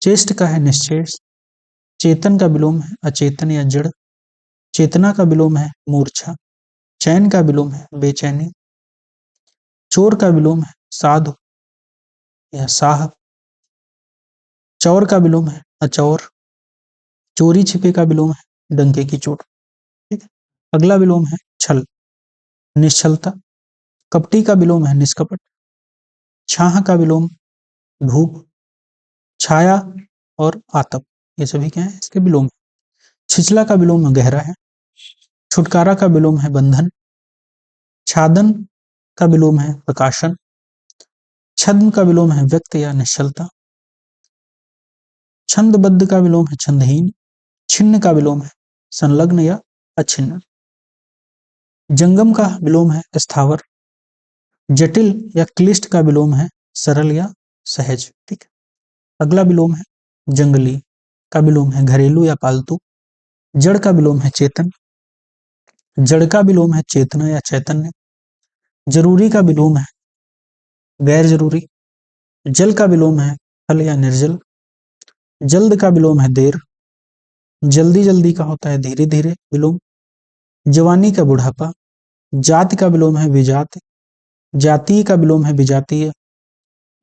चेष्ट का है निश्चेष, चेतन का विलोम है अचेतन या जड़, चेतना का विलोम है मूर्छा, चैन का विलोम है बेचैनी, चोर का विलोम है साधु या साह, चौर का विलोम है अचौर, चोरी छिपे का विलोम है डंके की चोट, ठीक है। अगला विलोम है छल, निश्चलता, कपटी का विलोम है निष्कपट, छाह का विलोम धूप, छाया और आतप, ये सभी क्या है इसके विलोम। छिछला का विलोम गहरा है, छुटकारा का विलोम है बंधन, छादन का विलोम है प्रकाशन, छद्म का विलोम है व्यक्त या निश्चलता, छंदबद्ध का विलोम है छंदहीन, छिन्न का विलोम है संलग्न या अछिन्न, जंगम का विलोम है स्थावर, जटिल या क्लिष्ट का विलोम है सरल या सहज, ठीक। अगला विलोम है जंगली का विलोम है घरेलू या पालतू, जड़ का विलोम है चेतन, जड़ का विलोम है चेतना या चैतन्य, जरूरी का विलोम है गैर जरूरी, जल का विलोम है फल या निर्जल, जल्द का विलोम है देर, जल्दी जल्दी का होता है धीरे धीरे विलोम, जवानी का बुढ़ापा, जाति का विलोम है विजात, जातीय का विलोम है विजातीय,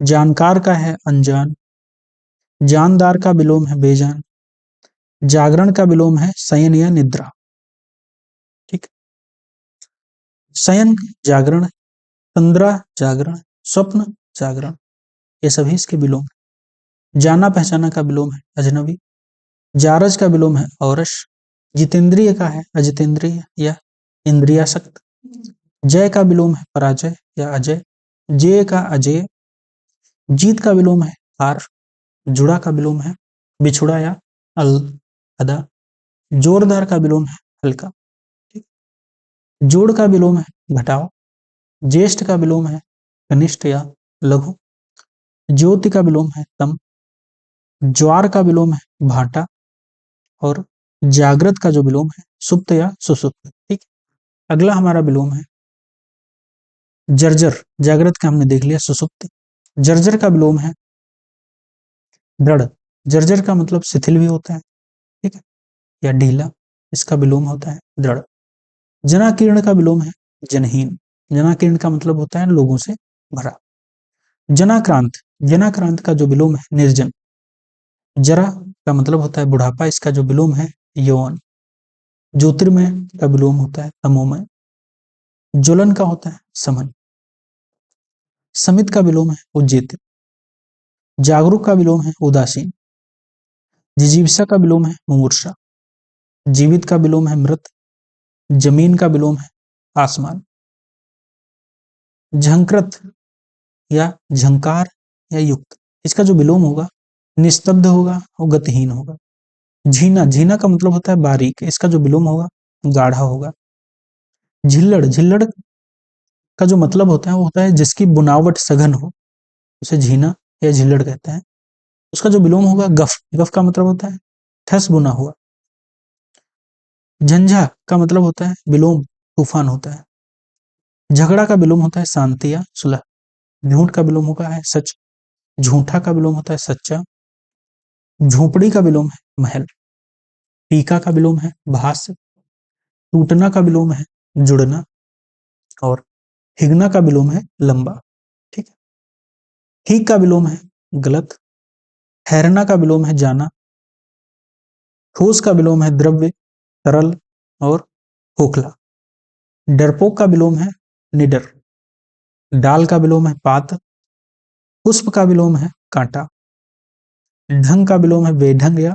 जानकार का है अनजान, जानदार का विलोम है बेजान, जागरण का विलोम है शयन या निद्रा। ठीक, शयन जागरण, तंद्रा जागरण, स्वप्न जागरण, ये सभी इसके विलोम है। जाना पहचाना का विलोम है अजनबी, जारज का विलोम है औरस, जितेंद्रिय का है अजितेंद्रिय या इंद्रियासक्त, जय का विलोम है पराजय या अजय, जय का अजय, जीत का विलोम है हार, जुड़ा का विलोम है बिछुड़ा या अल अदा, जोरदार का विलोम है हल्का, ठीक, जोड़ का विलोम है घटाओ, ज्येष्ठ का विलोम है कनिष्ठ या लघु, ज्योति का विलोम है तम, ज्वार का विलोम है भाटा, और जागृत का जो विलोम है सुप्त या सुसुप्त। ठीक, अगला हमारा विलोम है जर्जर, जागृत का हमने देख लिया, सुसुप्त। जर्जर का विलोम है दृढ़, जर्जर का मतलब शिथिल भी होता है, ठीक है, या ढीला, इसका विलोम होता है दृढ़। जनाकीर्ण का विलोम है जनहीन, जनाकीर्ण का मतलब होता है लोगों से भरा। जनाक्रांत, जनाक्रांत का जो विलोम है निर्जन। जरा का मतलब होता है बुढ़ापा, इसका जो विलोम है यौवन। ज्योतिर्मय का विलोम होता है तमोमय। ज्वलन का होता है समन। समित का विलोम है उज्जेत। जागरूक का विलोम है उदासीन। जिजीविषा का विलोम है मुमूर्षा। जीवित का विलोम है मृत। जमीन का विलोम है आसमान। झंकृत या झंकार या युक्त, इसका जो विलोम होगा निस्तब्ध होगा और गतिहीन होगा। झीना, झीना का मतलब होता है बारीक, इसका जो विलोम होगा गाढ़ा होगा। झिल्लड़, झिल्लड़ का जो मतलब होता है वो होता है जिसकी बुनावट सघन हो, उसे झीना या झिल्लड़ कहते हैं। उसका जो विलोम होगा गफ, गफ का मतलब होता है ठस बुना हुआ। झंझा का मतलब होता है विलोम, तूफान होता है। झगड़ा का विलोम होता है शांति या सुलह। झूठ का विलोम होगा है सच। झूठा का विलोम होता है सच्चा। झोपड़ी का विलोम है महल। टीका का विलोम है भाष्य। टूटना का विलोम है जुड़ना, और हिगना का विलोम है लंबा। ठीक है, ठीक का विलोम है गलत। ठहरना का विलोम है जाना। ठोस का विलोम है द्रव्य, तरल और खोखला। डरपोक का विलोम है निडर। डाल का विलोम है पात। पुष्प का विलोम है कांटा। ढंग का विलोम है बेढंग या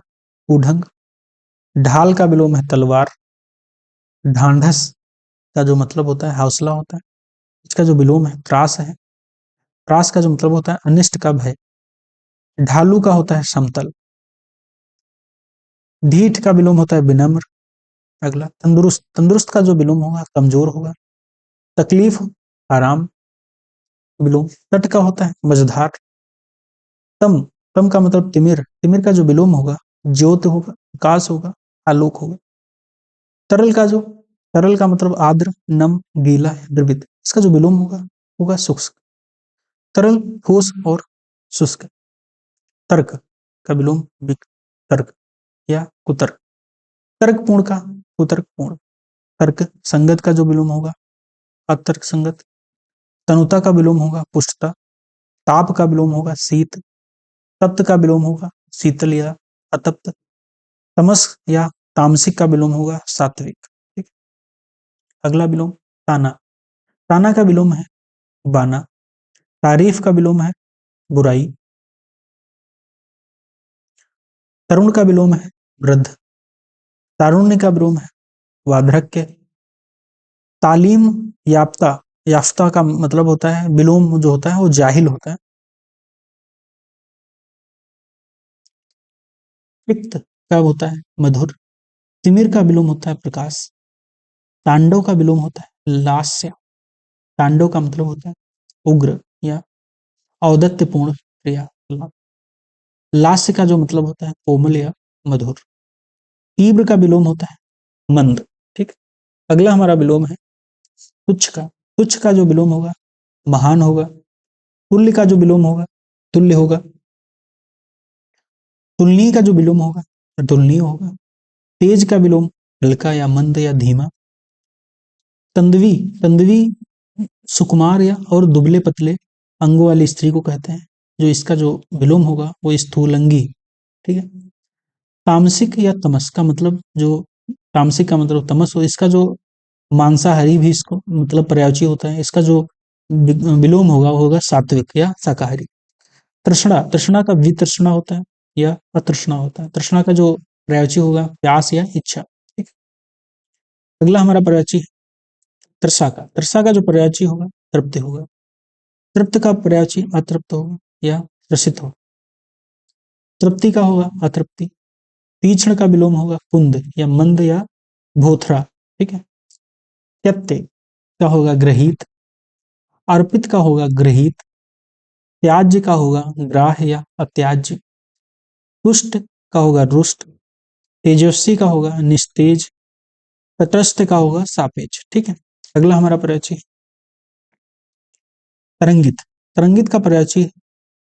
उढंग। ढाल का विलोम है तलवार। ढांढस का जो मतलब होता है हौसला होता है, इसका जो विलोम है त्रास है। त्रास का जो मतलब होता है अनिष्ट का भय। ढालू का होता है समतल। ढीठ का विलोम होता है विनम्र। अगला तंदुरुस्त, तंदुरुस्त का जो विलोम होगा कमजोर होगा। तकलीफ आराम विलोम। तट का होता है मझधार। तम, तम का मतलब तिमिर, तिमिर का जो विलोम होगा ज्योत होगा, प्रकाश होगा, आलोक होगा। तरल का जो, तरल का मतलब आर्द्र, नम, गीला, द्रवित, इसका जो विलोम होगा होगा शुष्क। तरल, ठोस और शुष्क। तर्क का विलोम तर्क या कुतर्क। तर्कपूर्ण का कुतर्कपूर्ण। तर्क संगत का जो विलोम होगा अतर्क संगत। तनुता का विलोम होगा पुष्टता। ताप का विलोम होगा शीत। तप्त का विलोम होगा शीतल या अतप्त। तमस या तामसिक का विलोम होगा सात्विक। ठीक, अगला विलोम ताना। ताना का विलोम है बाना। तारीफ का विलोम है बुराई। तरुण का विलोम है वृद्ध। तारुण्य का विलोम है वार्धक्य। तालीम याफ्ता, याफ्ता का मतलब होता है विलोम जो होता है वो जाहिल होता है। पित्त का होता है मधुर। तिमिर का विलोम होता है प्रकाश। तांडव का विलोम होता है लास्य। तांडव का मतलब होता है उग्र या औदत्यपूर्ण क्रिया। लास्य का जो मतलब होता है कोमल या मधुर। तीव्र का विलोम होता है मंद। ठीक, अगला हमारा विलोम है तुच्छ का। तुच्छ का जो विलोम होगा महान होगा। तुल्य का जो विलोम होगा तुल्य होगा। तुलनीय का जो विलोम होगा तुलनीय होगा। तेज का विलोम हल्का या मंद या धीमा। तंदवी, तंदवी सुकुमार या और दुबले पतले अंगों वाली स्त्री को कहते हैं। जो इसका जो विलोम होगा वो स्थूलंगी। ठीक है। तामसिक या तमस का मतलब जो तामसिक का मतलब तमस हो, इसका जो मांसाहारी भी इसको मतलब पर्यायवाची होता है। इसका जो विलोम होगा वो होगा सात्विक या शाकाहारी। तृष्णा, तृष्णा का वितृष्णा होता है या अतृष्णा होता है। तृष्णा का जो पर्यायवाची होगा प्यास या इच्छा। ठीक। अगला हमारा पर्यायवाची तृषा का। तृषा का जो पर्यायवाची होगा तृप्ति होगा। तृप्त का पर्यायवाची अतृप्त होगा या त्रसित होगा। तृप्ति का होगा अतृप्ति। तीक्ष्ण का विलोम होगा कुंद या मंद या भोथरा। ठीक है। त्यक्ते का होगा ग्रहित। अर्पित का होगा ग्रहित। त्याज्य का होगा ग्राह्य या अत्याज्य। पुष्ट का होगा रुष्ट। तेजस्वी का होगा निस्तेज। तटस्थ का होगा सापेक्ष। ठीक है। अगला हमारा पर्यायची तरंगित। तरंगित का पर्यायची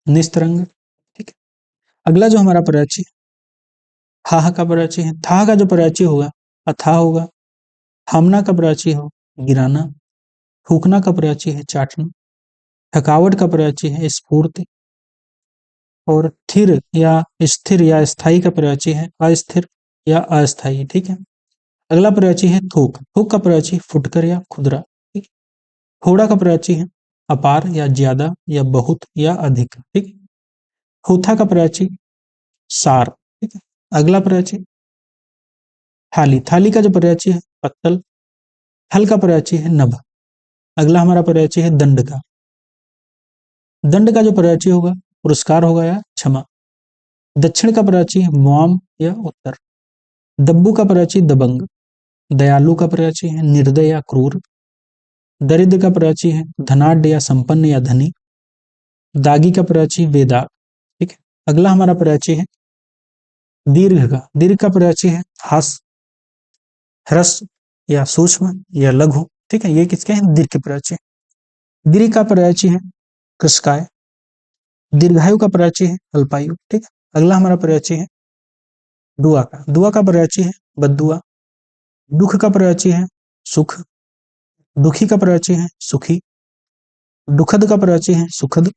निस्तरंग। ठीक है। अगला जो हमारा पर्यायची थाह का पर्यायची है। थाह का जो पर्यायची होगा अथाह होगा। थामना का पर्यायची हो गिराना। फूकना का पर्यायची है चाटना। थकावट का पर्यायची है स्फूर्ति। और स्थिर या स्थायी का पर्यायची है अस्थिर या अस्थायी। ठीक है। अगला पर्यायची है थोक। थोक का पर्यायची फुटकर या खुदरा। ठीक। थोड़ा का पर्यायची है अपार या ज्यादा या बहुत या अधिक। ठीक। थोथा का पर्यायची सार। ठीक है। अगला पर्यायची थाली। थाली का जो पर्यायची है पत्तल। थल का पर्यायची है नभ। अगला हमारा पर्यायची है दंड का। दंड का जो पर्यायची होगा पुरस्कार होगा या क्षमा। दक्षिण का पर्यायची है मुआम या उत्तर। दब्बू का पर्यायची दबंग। दयालु का पर्यायची है निर्दय या क्रूर। दरिद्र का पर्यायची है धनाढ्य या संपन्न या धनी। दागी का पर्यायची वेदाग। ठीक है। अगला हमारा पर्यायची है दीर्घ का। दीर्घ का पर्यायची है हास, ह्रस्व या सूक्ष्म या लघु। ठीक है। ये किसके हैं दीर्घ के पर्यायची। दीर्घ का पर्यायची है कृषकाय। दीर्घायु का पर्यायची है अल्पायु। ठीक है। अगला हमारा पर्यायची है दुआ का। दुआ का पर्यायची है बद्दुआ। दुख का पर्यायची है सुख। दुखी का पर्यायची है सुखी। दुखद का पर्यायची है सुखद।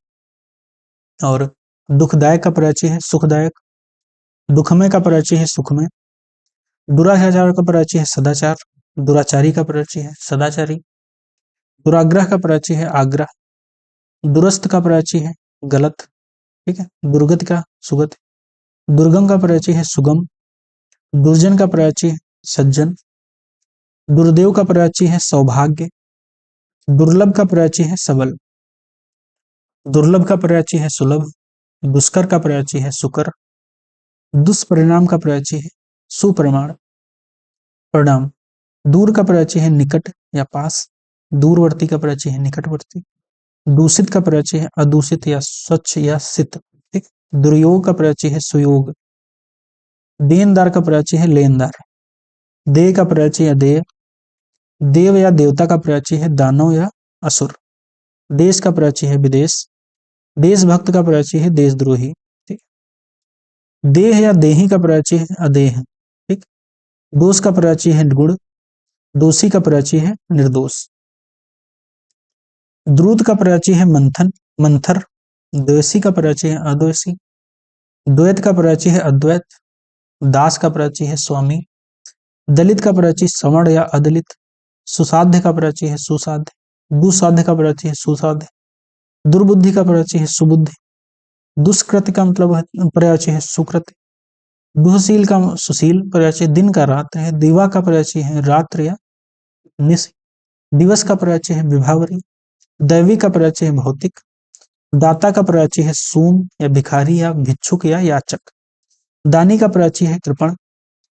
और दुखदायक का पर्यायची है सुखदायक। दुखमय का पर्यायची है सुखमय। दुराचार का पर्यायची है सदाचार। दुराचारी का पर्यायची है सदाचारी। दुराग्रह का पर्यायची है आग्रह। दुरस्त का पर्यायची है गलत। ठीक है। दुर्गत का सुगत। दुर्गम का पर्यायची है सुगम। दुर्जन का पर्यायची है सज्जन। दुर्देव का पर्यायची है सौभाग्य। दुर्लभ का पर्यायची है सबल। दुर्लभ का पर्यायची है सुलभ। दुष्कर का पर्यायची है सुकर। दुष्परिणाम का पर्यायची है सुपरिमाण परिणाम। दूर का पर्यायची है निकट या पास। दूरवर्ती का पर्यायची है निकटवर्ती। दूषित का पर्यायची है अदूषित या स्वच्छ या सित। ठीक। दुर्योग का पर्यायची है सुयोग। देनदार का पर्यायची है लेनदार। देय का पर्यायची है देय। देव या देवता का पर्यायची है दानव या असुर। देश का पर्यायची है विदेश। देशभक्त का पर्यायची है देशद्रोही। ठीक। देह या देही का पर्यायची है अदेह। ठीक। दोष का पर्यायची है गुण। दोषी का पर्यायची है निर्दोष। द्रुत का पर्यायची है मंथन मंथर। द्वेषी का पर्यायची है अद्वेषी। द्वैत का पर्यायची है अद्वैत। दास का पर्यायची है स्वामी। दलित का पर्यायची सवर्ण या अदलित। सुसाध्य का पर्यायची है सुसाध्य। दुसाध्य का पर्यायची है सुसाध्य। दुर्बुद्धि का पर्यायची है सुबुद्धि। दुष्कृत का मतलब पर्यायची है सुकृत। दुहशील का सुशील पर्यायची दिन का रात है। दिवा का पर्यायची है रात्र या निश। दिवस का पर्यायची है विभावरी। दैवी का पर्यायची है भौतिक। दाता का पर्यायची है सून या भिखारी या भिक्षुक या याचक। दानी का पर्यायची है कृपण।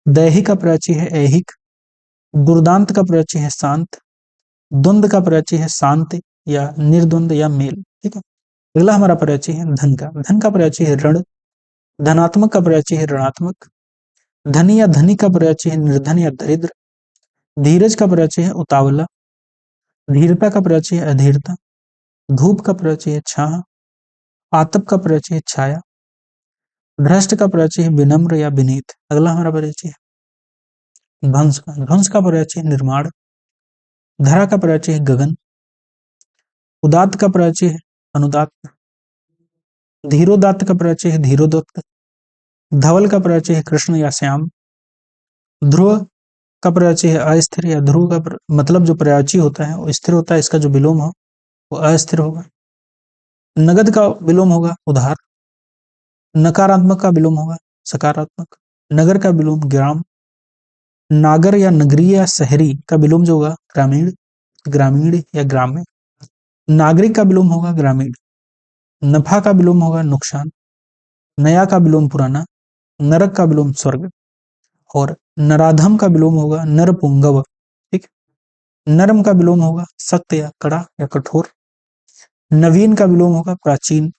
दैही का पर्यायची है ऐहिक। दुर्दांत का पर्यायची है शांत। द्वंद का पर्यायची है शांत या निर्द्वंद या मेल। ठीक है। अगला हमारा पर्यायची है धन का। धन का पर्यायची है ऋण। धनात्मक का पर्यायची है ऋणात्मक। धनी या धनी का पर्यायवाची है निर्धन या दरिद्र। धीरज का पर्यायवाची है उतावला। धीरता का पर्यायवाची है अधीरता। धूप का पर्यायवाची है छाह। आतप का पर्यायवाची है छाया। भ्रष्ट का पर्यायवाची है विनम्र या विनीत। अगला हमारा पर्यायवाची है ध्वंस का। ध्वंस का पर्यायवाची है निर्माण। धरा का पर्यायवाची है गगन। उदात्त का पर्यायवाची है अनुदात्त। धीरोदात्त का पर्यायवाची है धीरोदत्त। धवल का पर्यायवाची है कृष्ण या श्याम। ध्रुव का पर्यायवाची है अस्थिर या ध्रुव का मतलब जो पर्यायवाची होता है वो स्थिर होता है, इसका जो विलोम हो वो अस्थिर होगा। नगद का विलोम होगा उधार। नकारात्मक का विलोम होगा सकारात्मक। नगर का विलोम ग्राम। नागर या नगरीय या शहरी का विलोम जो होगा ग्रामीण। ग्रामीण या ग्राम्य। नागरिक का विलोम होगा ग्रामीण। नफा का विलोम होगा नुकसान। नया का विलोम पुराना। नरक का विलोम स्वर्ग। और नराधम का विलोम होगा नरपुंगव। ठीक। नरम का विलोम होगा सख्त या कड़ा या कठोर। नवीन का विलोम होगा प्राचीन।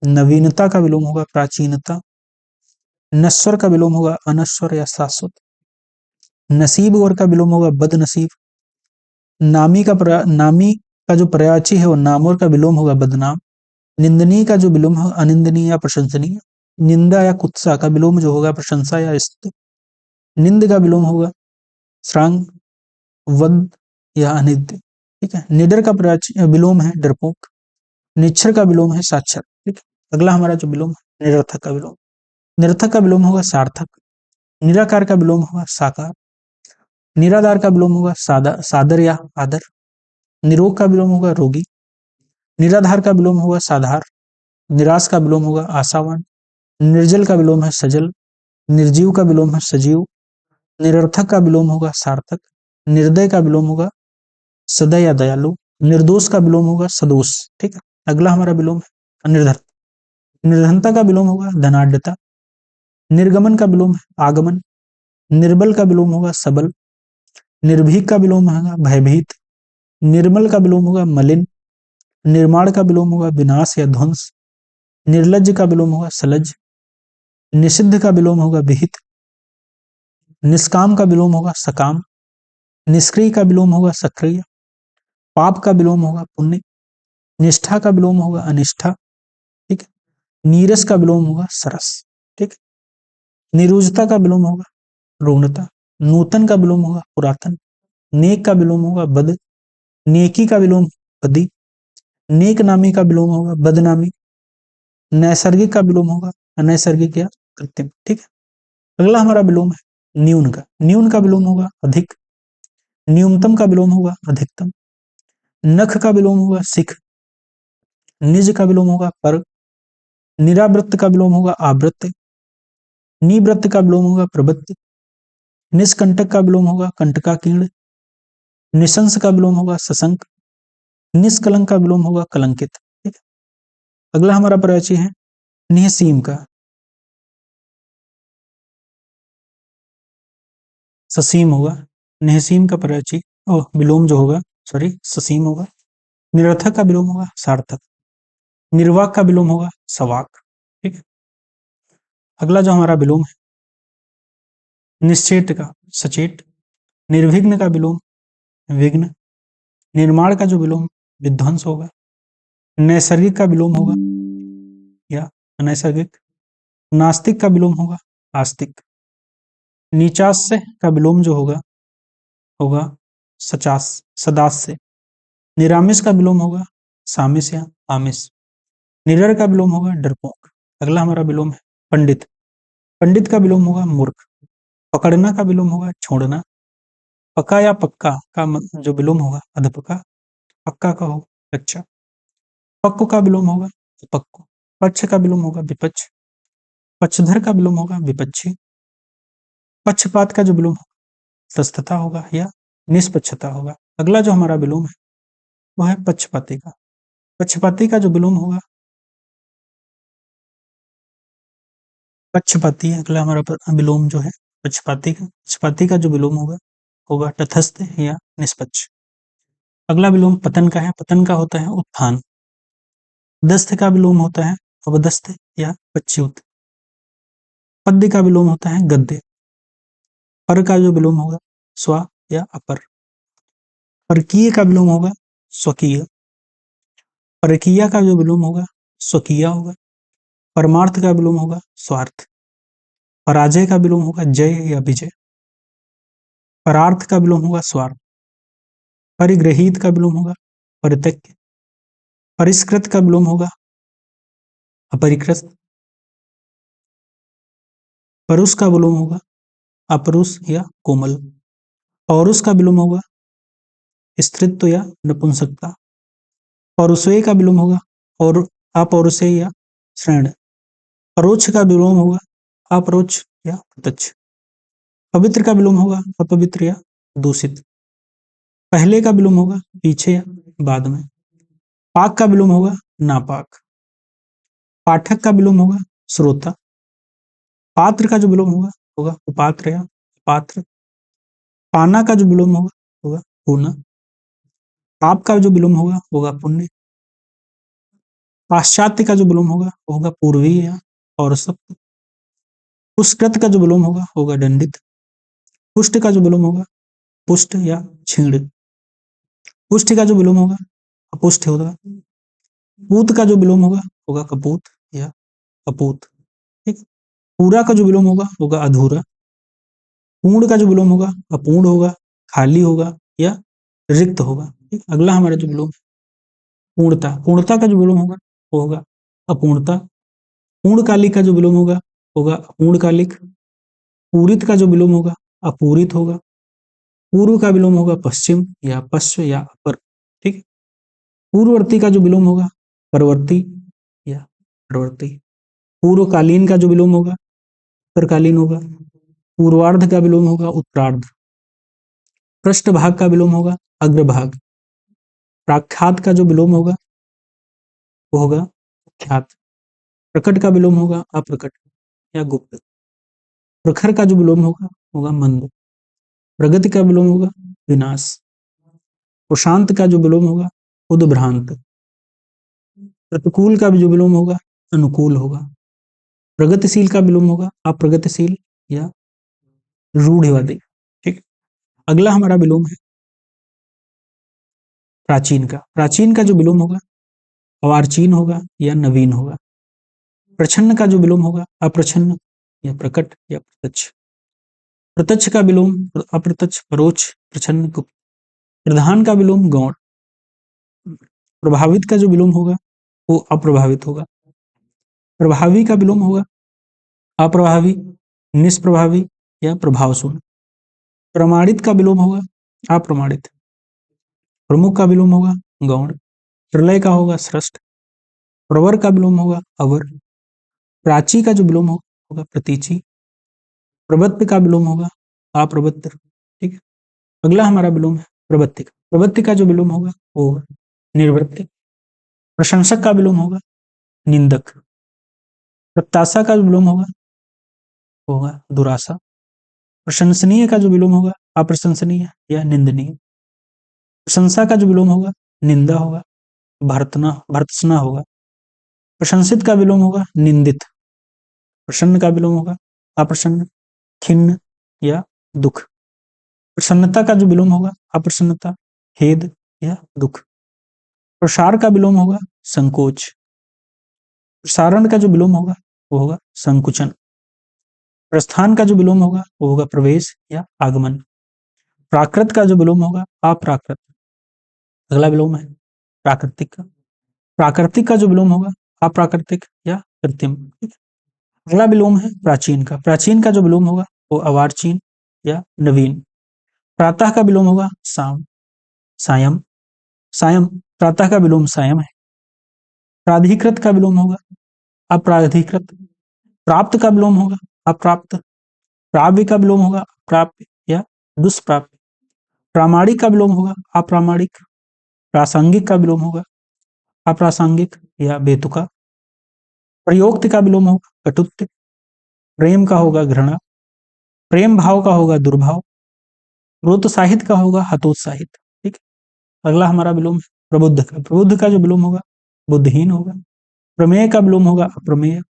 नवीनता का विलोम होगा प्राचीनता। नश्वर का विलोम होगा अनश्वर या शाश्वत। नसीब और का विलोम होगा बदनसीब। नामी का जो पर्यायवाची है वो नामोर का विलोम होगा बदनाम। निंदनीय का जो विलोम होगा अनिंदनीय या प्रशंसनीय। निंदा या कुत्सा का विलोम जो होगा प्रशंसा या स्तुति। निंद का विलोम होगा श्रांग वद या अनिद्य। ठीक है। निडर का विलोम है डरपोक। निच्छर का विलोम है साक्षर। ठीक है। अगला हमारा जो विलोम है निरर्थक का विलोम। निरर्थक का विलोम होगा सार्थक। निराकार का विलोम होगा साकार। निराधार का विलोम होगा सादर या आदर। निरोग का विलोम होगा रोगी। निराधार का विलोम होगा साधार। निराश का विलोम होगा आशावान। निर्जल का विलोम है सजल। निर्जीव का विलोम है सजीव। निरर्थक का विलोम होगा सार्थक। निर्दय का विलोम होगा सदय या दयालु। निर्दोष का विलोम होगा सदोष। ठीक है। अगला हमारा विलोम है अनिर्धर। निर्धनता का विलोम होगा धनाढ्यता। निर्गमन का विलोम है आगमन। निर्बल का विलोम होगा सबल। निर्भीक का विलोम होगा भयभीत। निर्मल का विलोम होगा मलिन। निर्माण का विलोम होगा विनाश या ध्वंस। निर्लज्ज का विलोम होगा सलज। निषिद्ध का विलोम होगा विहित। निष्काम का विलोम होगा सकाम। निष्क्रिय का विलोम होगा सक्रिय। पाप का विलोम होगा पुण्य। निष्ठा का विलोम होगा अनिष्ठा। ठीक है। नीरस का विलोम होगा सरस। ठीक है। निरुजता का विलोम होगा रुग्णता। नूतन का विलोम होगा पुरातन। नेक का विलोम होगा बद। नेकी का विलोम बदी। नेक नामी का विलोम होगा बदनामी। नैसर्गिक का विलोम होगा अनैसर्गिक या कृत्रिम। ठीक है। अगला हमारा विलोम है न्यून का। न्यून का विलोम होगा अधिक। न्यूनतम का विलोम होगा अधिकतम। नख का विलोम होगा सिख। निज का विलोम होगा पर। निरावृत्त का विलोम होगा आवृत्त। निवृत्त का विलोम होगा प्रवृत्त। निष्कंटक का विलोम होगा कंटकाकीर्ण। निशंस का विलोम होगा सशंक। निष्कलंक का विलोम होगा कलंकित। ठीक है। अगला हमारा पर्यायवाची है निःसीम का। ससीम होगा। निःसीम का पर्यायवाची विलोम जो होगा सॉरी ससीम होगा। निरर्थक का विलोम होगा सार्थक। निर्वाक का विलोम होगा सवाक। ठीक है। अगला जो हमारा विलोम है निश्चेत का सचेत। निर्विघ्न का विलोम विघ्न। निर्माण का जो विलोम विध्वंस होगा। नैसर्गिक का विलोम होगा या अनैसर्गिक। नास्तिक का विलोम होगा आस्तिक। नीचास्य का विलोम जो होगा होगा सचास सदास्य। निरामिष का विलोम होगा सामिस या आमिष। निडर का विलोम होगा डरपोक। अगला हमारा विलोम है पंडित। पंडित का विलोम होगा मूर्ख। पकड़ना का विलोम होगा छोड़ना। पका या पक्का का जो विलोम होगा अधपका। पक्का का हो अच्छा। पक्को का विलोम होगा पक्को। पक्ष का विलोम होगा विपक्ष। पक्षधर का विलोम होगा विपक्षी। पक्षपात का जो विलोम होगा तस्थता होगा या निष्पक्षता होगा। अगला जो हमारा विलोम है वह है पक्षपाती का। पक्षपाती का जो विलोम होगा पक्षपाती। अगला हमारा विलोम जो है पक्षपाती का जो विलोम होगा होगा तटस्थ या निष्पक्ष। अगला विलोम पतन का है। पतन का होता है उत्थान। दस्थ का विलोम होता है अवदस्थ या पच्युत। पद्य का विलोम होता है गद्य। पर का जो विलोम होगा स्व या अपर। परकीय का विलोम होगा स्वकीय। परकीय का जो विलोम होगा स्वकीय होगा। परमार्थ का विलोम होगा स्वार्थ। पराजय का विलोम होगा जय या विजय। परार्थ का विलोम होगा स्वार्थ। परिग्रहित का विलोम होगा परित्यक्य। परिष्कृत का विलोम होगा अपरिकृत। परुष का विलोम होगा अपरुष या कोमल। पौरुष का विलोम होगा स्त्रीत्व या नपुंसकता। पौरुषेय का विलोम होगा और अपौरुषेय या श्रेण। परोक्ष का विलोम होगा अपरोक्ष या प्रत्यक्ष। पवित्र का विलोम होगा अपवित्र या दूषित। पहले का विलोम होगा पीछे या बाद में। पाक का विलोम होगा नापाक। पाठक का विलोम होगा श्रोता। पात्र का जो विलोम होगा उपात्र या पात्र। पाना का जो विलोम होगा पूना। पाप का जो विलोम होगा पुण्य। पाश्चात्य का जो विलोम होगा पूर्वी या पौरसत्व। पुष्कृत का जो विलोम होगा दंडित। पुष्ट का जो विलोम होगा पुष्ट या छीण। पुष्ट का जो विलोम होगा अपुष्ट होगा। पूत का जो विलोम होगा कपूत या अपूत। ठीक। पूरा का जो विलोम होगा अधूरा। पूर्ण का जो विलोम होगा अपूर्ण होगा, खाली होगा या रिक्त होगा। ठीक। अगला हमारा जो विलोम है पूर्णता। पूर्णता का जो विलोम होगा वो होगा अपूर्णता। पूर्णकालिक का जो विलोम होगा अपूर्णकालिक। पूरित का जो विलोम होगा अपूरित होगा। पूर्व का विलोम होगा पश्चिम या पश्च या अपर। ठीक। पूर्ववर्ती का जो विलोम होगा परवर्ती या परवर्ती। पूर्वकालीन का जो विलोम होगा उत्तरकालीन होगा। पूर्वार्ध का विलोम होगा उत्तरार्ध। पृष्ठभाग का विलोम होगा अग्रभाग। प्राख्यात का जो विलोम होगा वो होगा ख्यात। प्रकट का विलोम होगा अप्रकट या गुप्त। प्रखर का जो विलोम होगा मंद। प्रगति का विलोम होगा विनाश। प्रशांत का जो विलोम होगा उद्भ्रांत। प्रतिकूल का जो विलोम होगा अनुकूल होगा। प्रगतिशील का विलोम होगा अप्रगतिशील या रूढ़िवादी। ठीक। अगला हमारा विलोम है प्राचीन का। प्राचीन का जो विलोम होगा अवार्चीन होगा या नवीन होगा। प्रछन्न का जो विलोम होगा अप्रछन्न या प्रकट या प्रत्यक्ष। प्रत्यक्ष का विलोम अप्रत्यक्ष परोक्ष प्रछन्न गुप्त। प्रधान का विलोम गौण। प्रभावित का जो विलोम होगा वो अप्रभावित होगा। प्रभावी का विलोम होगा अप्रभावी, निष्प्रभावी या प्रभाव शून्य। प्रमाणित का विलोम होगा अप्रमाणित। प्रमुख का विलोम होगा गौण। प्रलय का होगा सृष्ट। प्रवर का विलोम होगा अवर। प्राची का जो विलोम होगा प्रतीची। प्रवृत्ति का विलोम होगा अप्रवृत्त। ठीक है। अगला हमारा विलोम है प्रवृत्ति का। प्रवृत्ति का जो विलोम होगा वो होगा निर्वृत्ति। प्रशंसक का विलोम होगा निंदक। प्रत्याशा का जो विलोम होगा वो होगा दुराशा। प्रशंसनीय का जो विलोम होगा अप्रशंसनीय या निंदनीय। प्रशंसा का जो विलोम होगा निंदा होगा, भर्त्सना होगा। प्रशंसित का विलोम होगा निंदित। प्रसन्न का विलोम होगा अप्रसन्न, खिन्न या दुख। प्रसन्नता का जो विलोम होगा अप्रसन्नता, खेद या दुख। प्रसार का विलोम होगा संकोच। प्रसारण का जो विलोम होगा वो होगा संकुचन। प्रस्थान का जो विलोम होगा वो होगा प्रवेश या आगमन। प्राकृत का जो विलोम होगा अप्राकृत। अगला विलोम है प्राकृतिक का। प्राकृतिक का जो विलोम होगा अप्राकृतिक या कृत्रिम। अगला विलोम है प्राचीन का। प्राचीन का जो विलोम होगा वो अवार्चीन या नवीन। प्रातः का विलोम होगा साम, सायं। सायं प्रातः का विलोम सायं है। प्राधिकृत का विलोम होगा अप्राधिकृत। प्राप्त का विलोम होगा अप्राप्त। प्राव्य का विलोम होगा प्राप्य या दुष्प्राप्य। प्रामाणिक का विलोम होगा अप्रामाणिक। प्रासंगिक का विलोम होगा अप्रासंगिक या बेतुका। प्रयोक्त का विलोम होगा कटुत्य। प्रेम का होगा घृणा। प्रेम भाव का होगा दुर्भाव। प्रोत्साहित का होगा हतोत्साहित। ठीक। अगला हमारा विलोम है प्रबुद्ध का। प्रबुद्ध का जो विलोम होगा बुद्धिहीन होगा। प्रमेय का विलोम होगा अप्रमेय।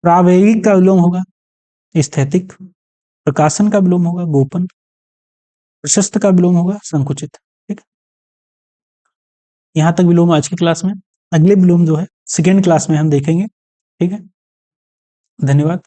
प्रावेगिक का विलोम होगा स्थैतिक। प्रकाशन का विलोम होगा गोपन, प्रशस्त का विलोम होगा संकुचित। ठीक, यहां तक विलोम आज की क्लास में। अगले विलोम जो है सेकेंड क्लास में हम देखेंगे। ठीक है, धन्यवाद।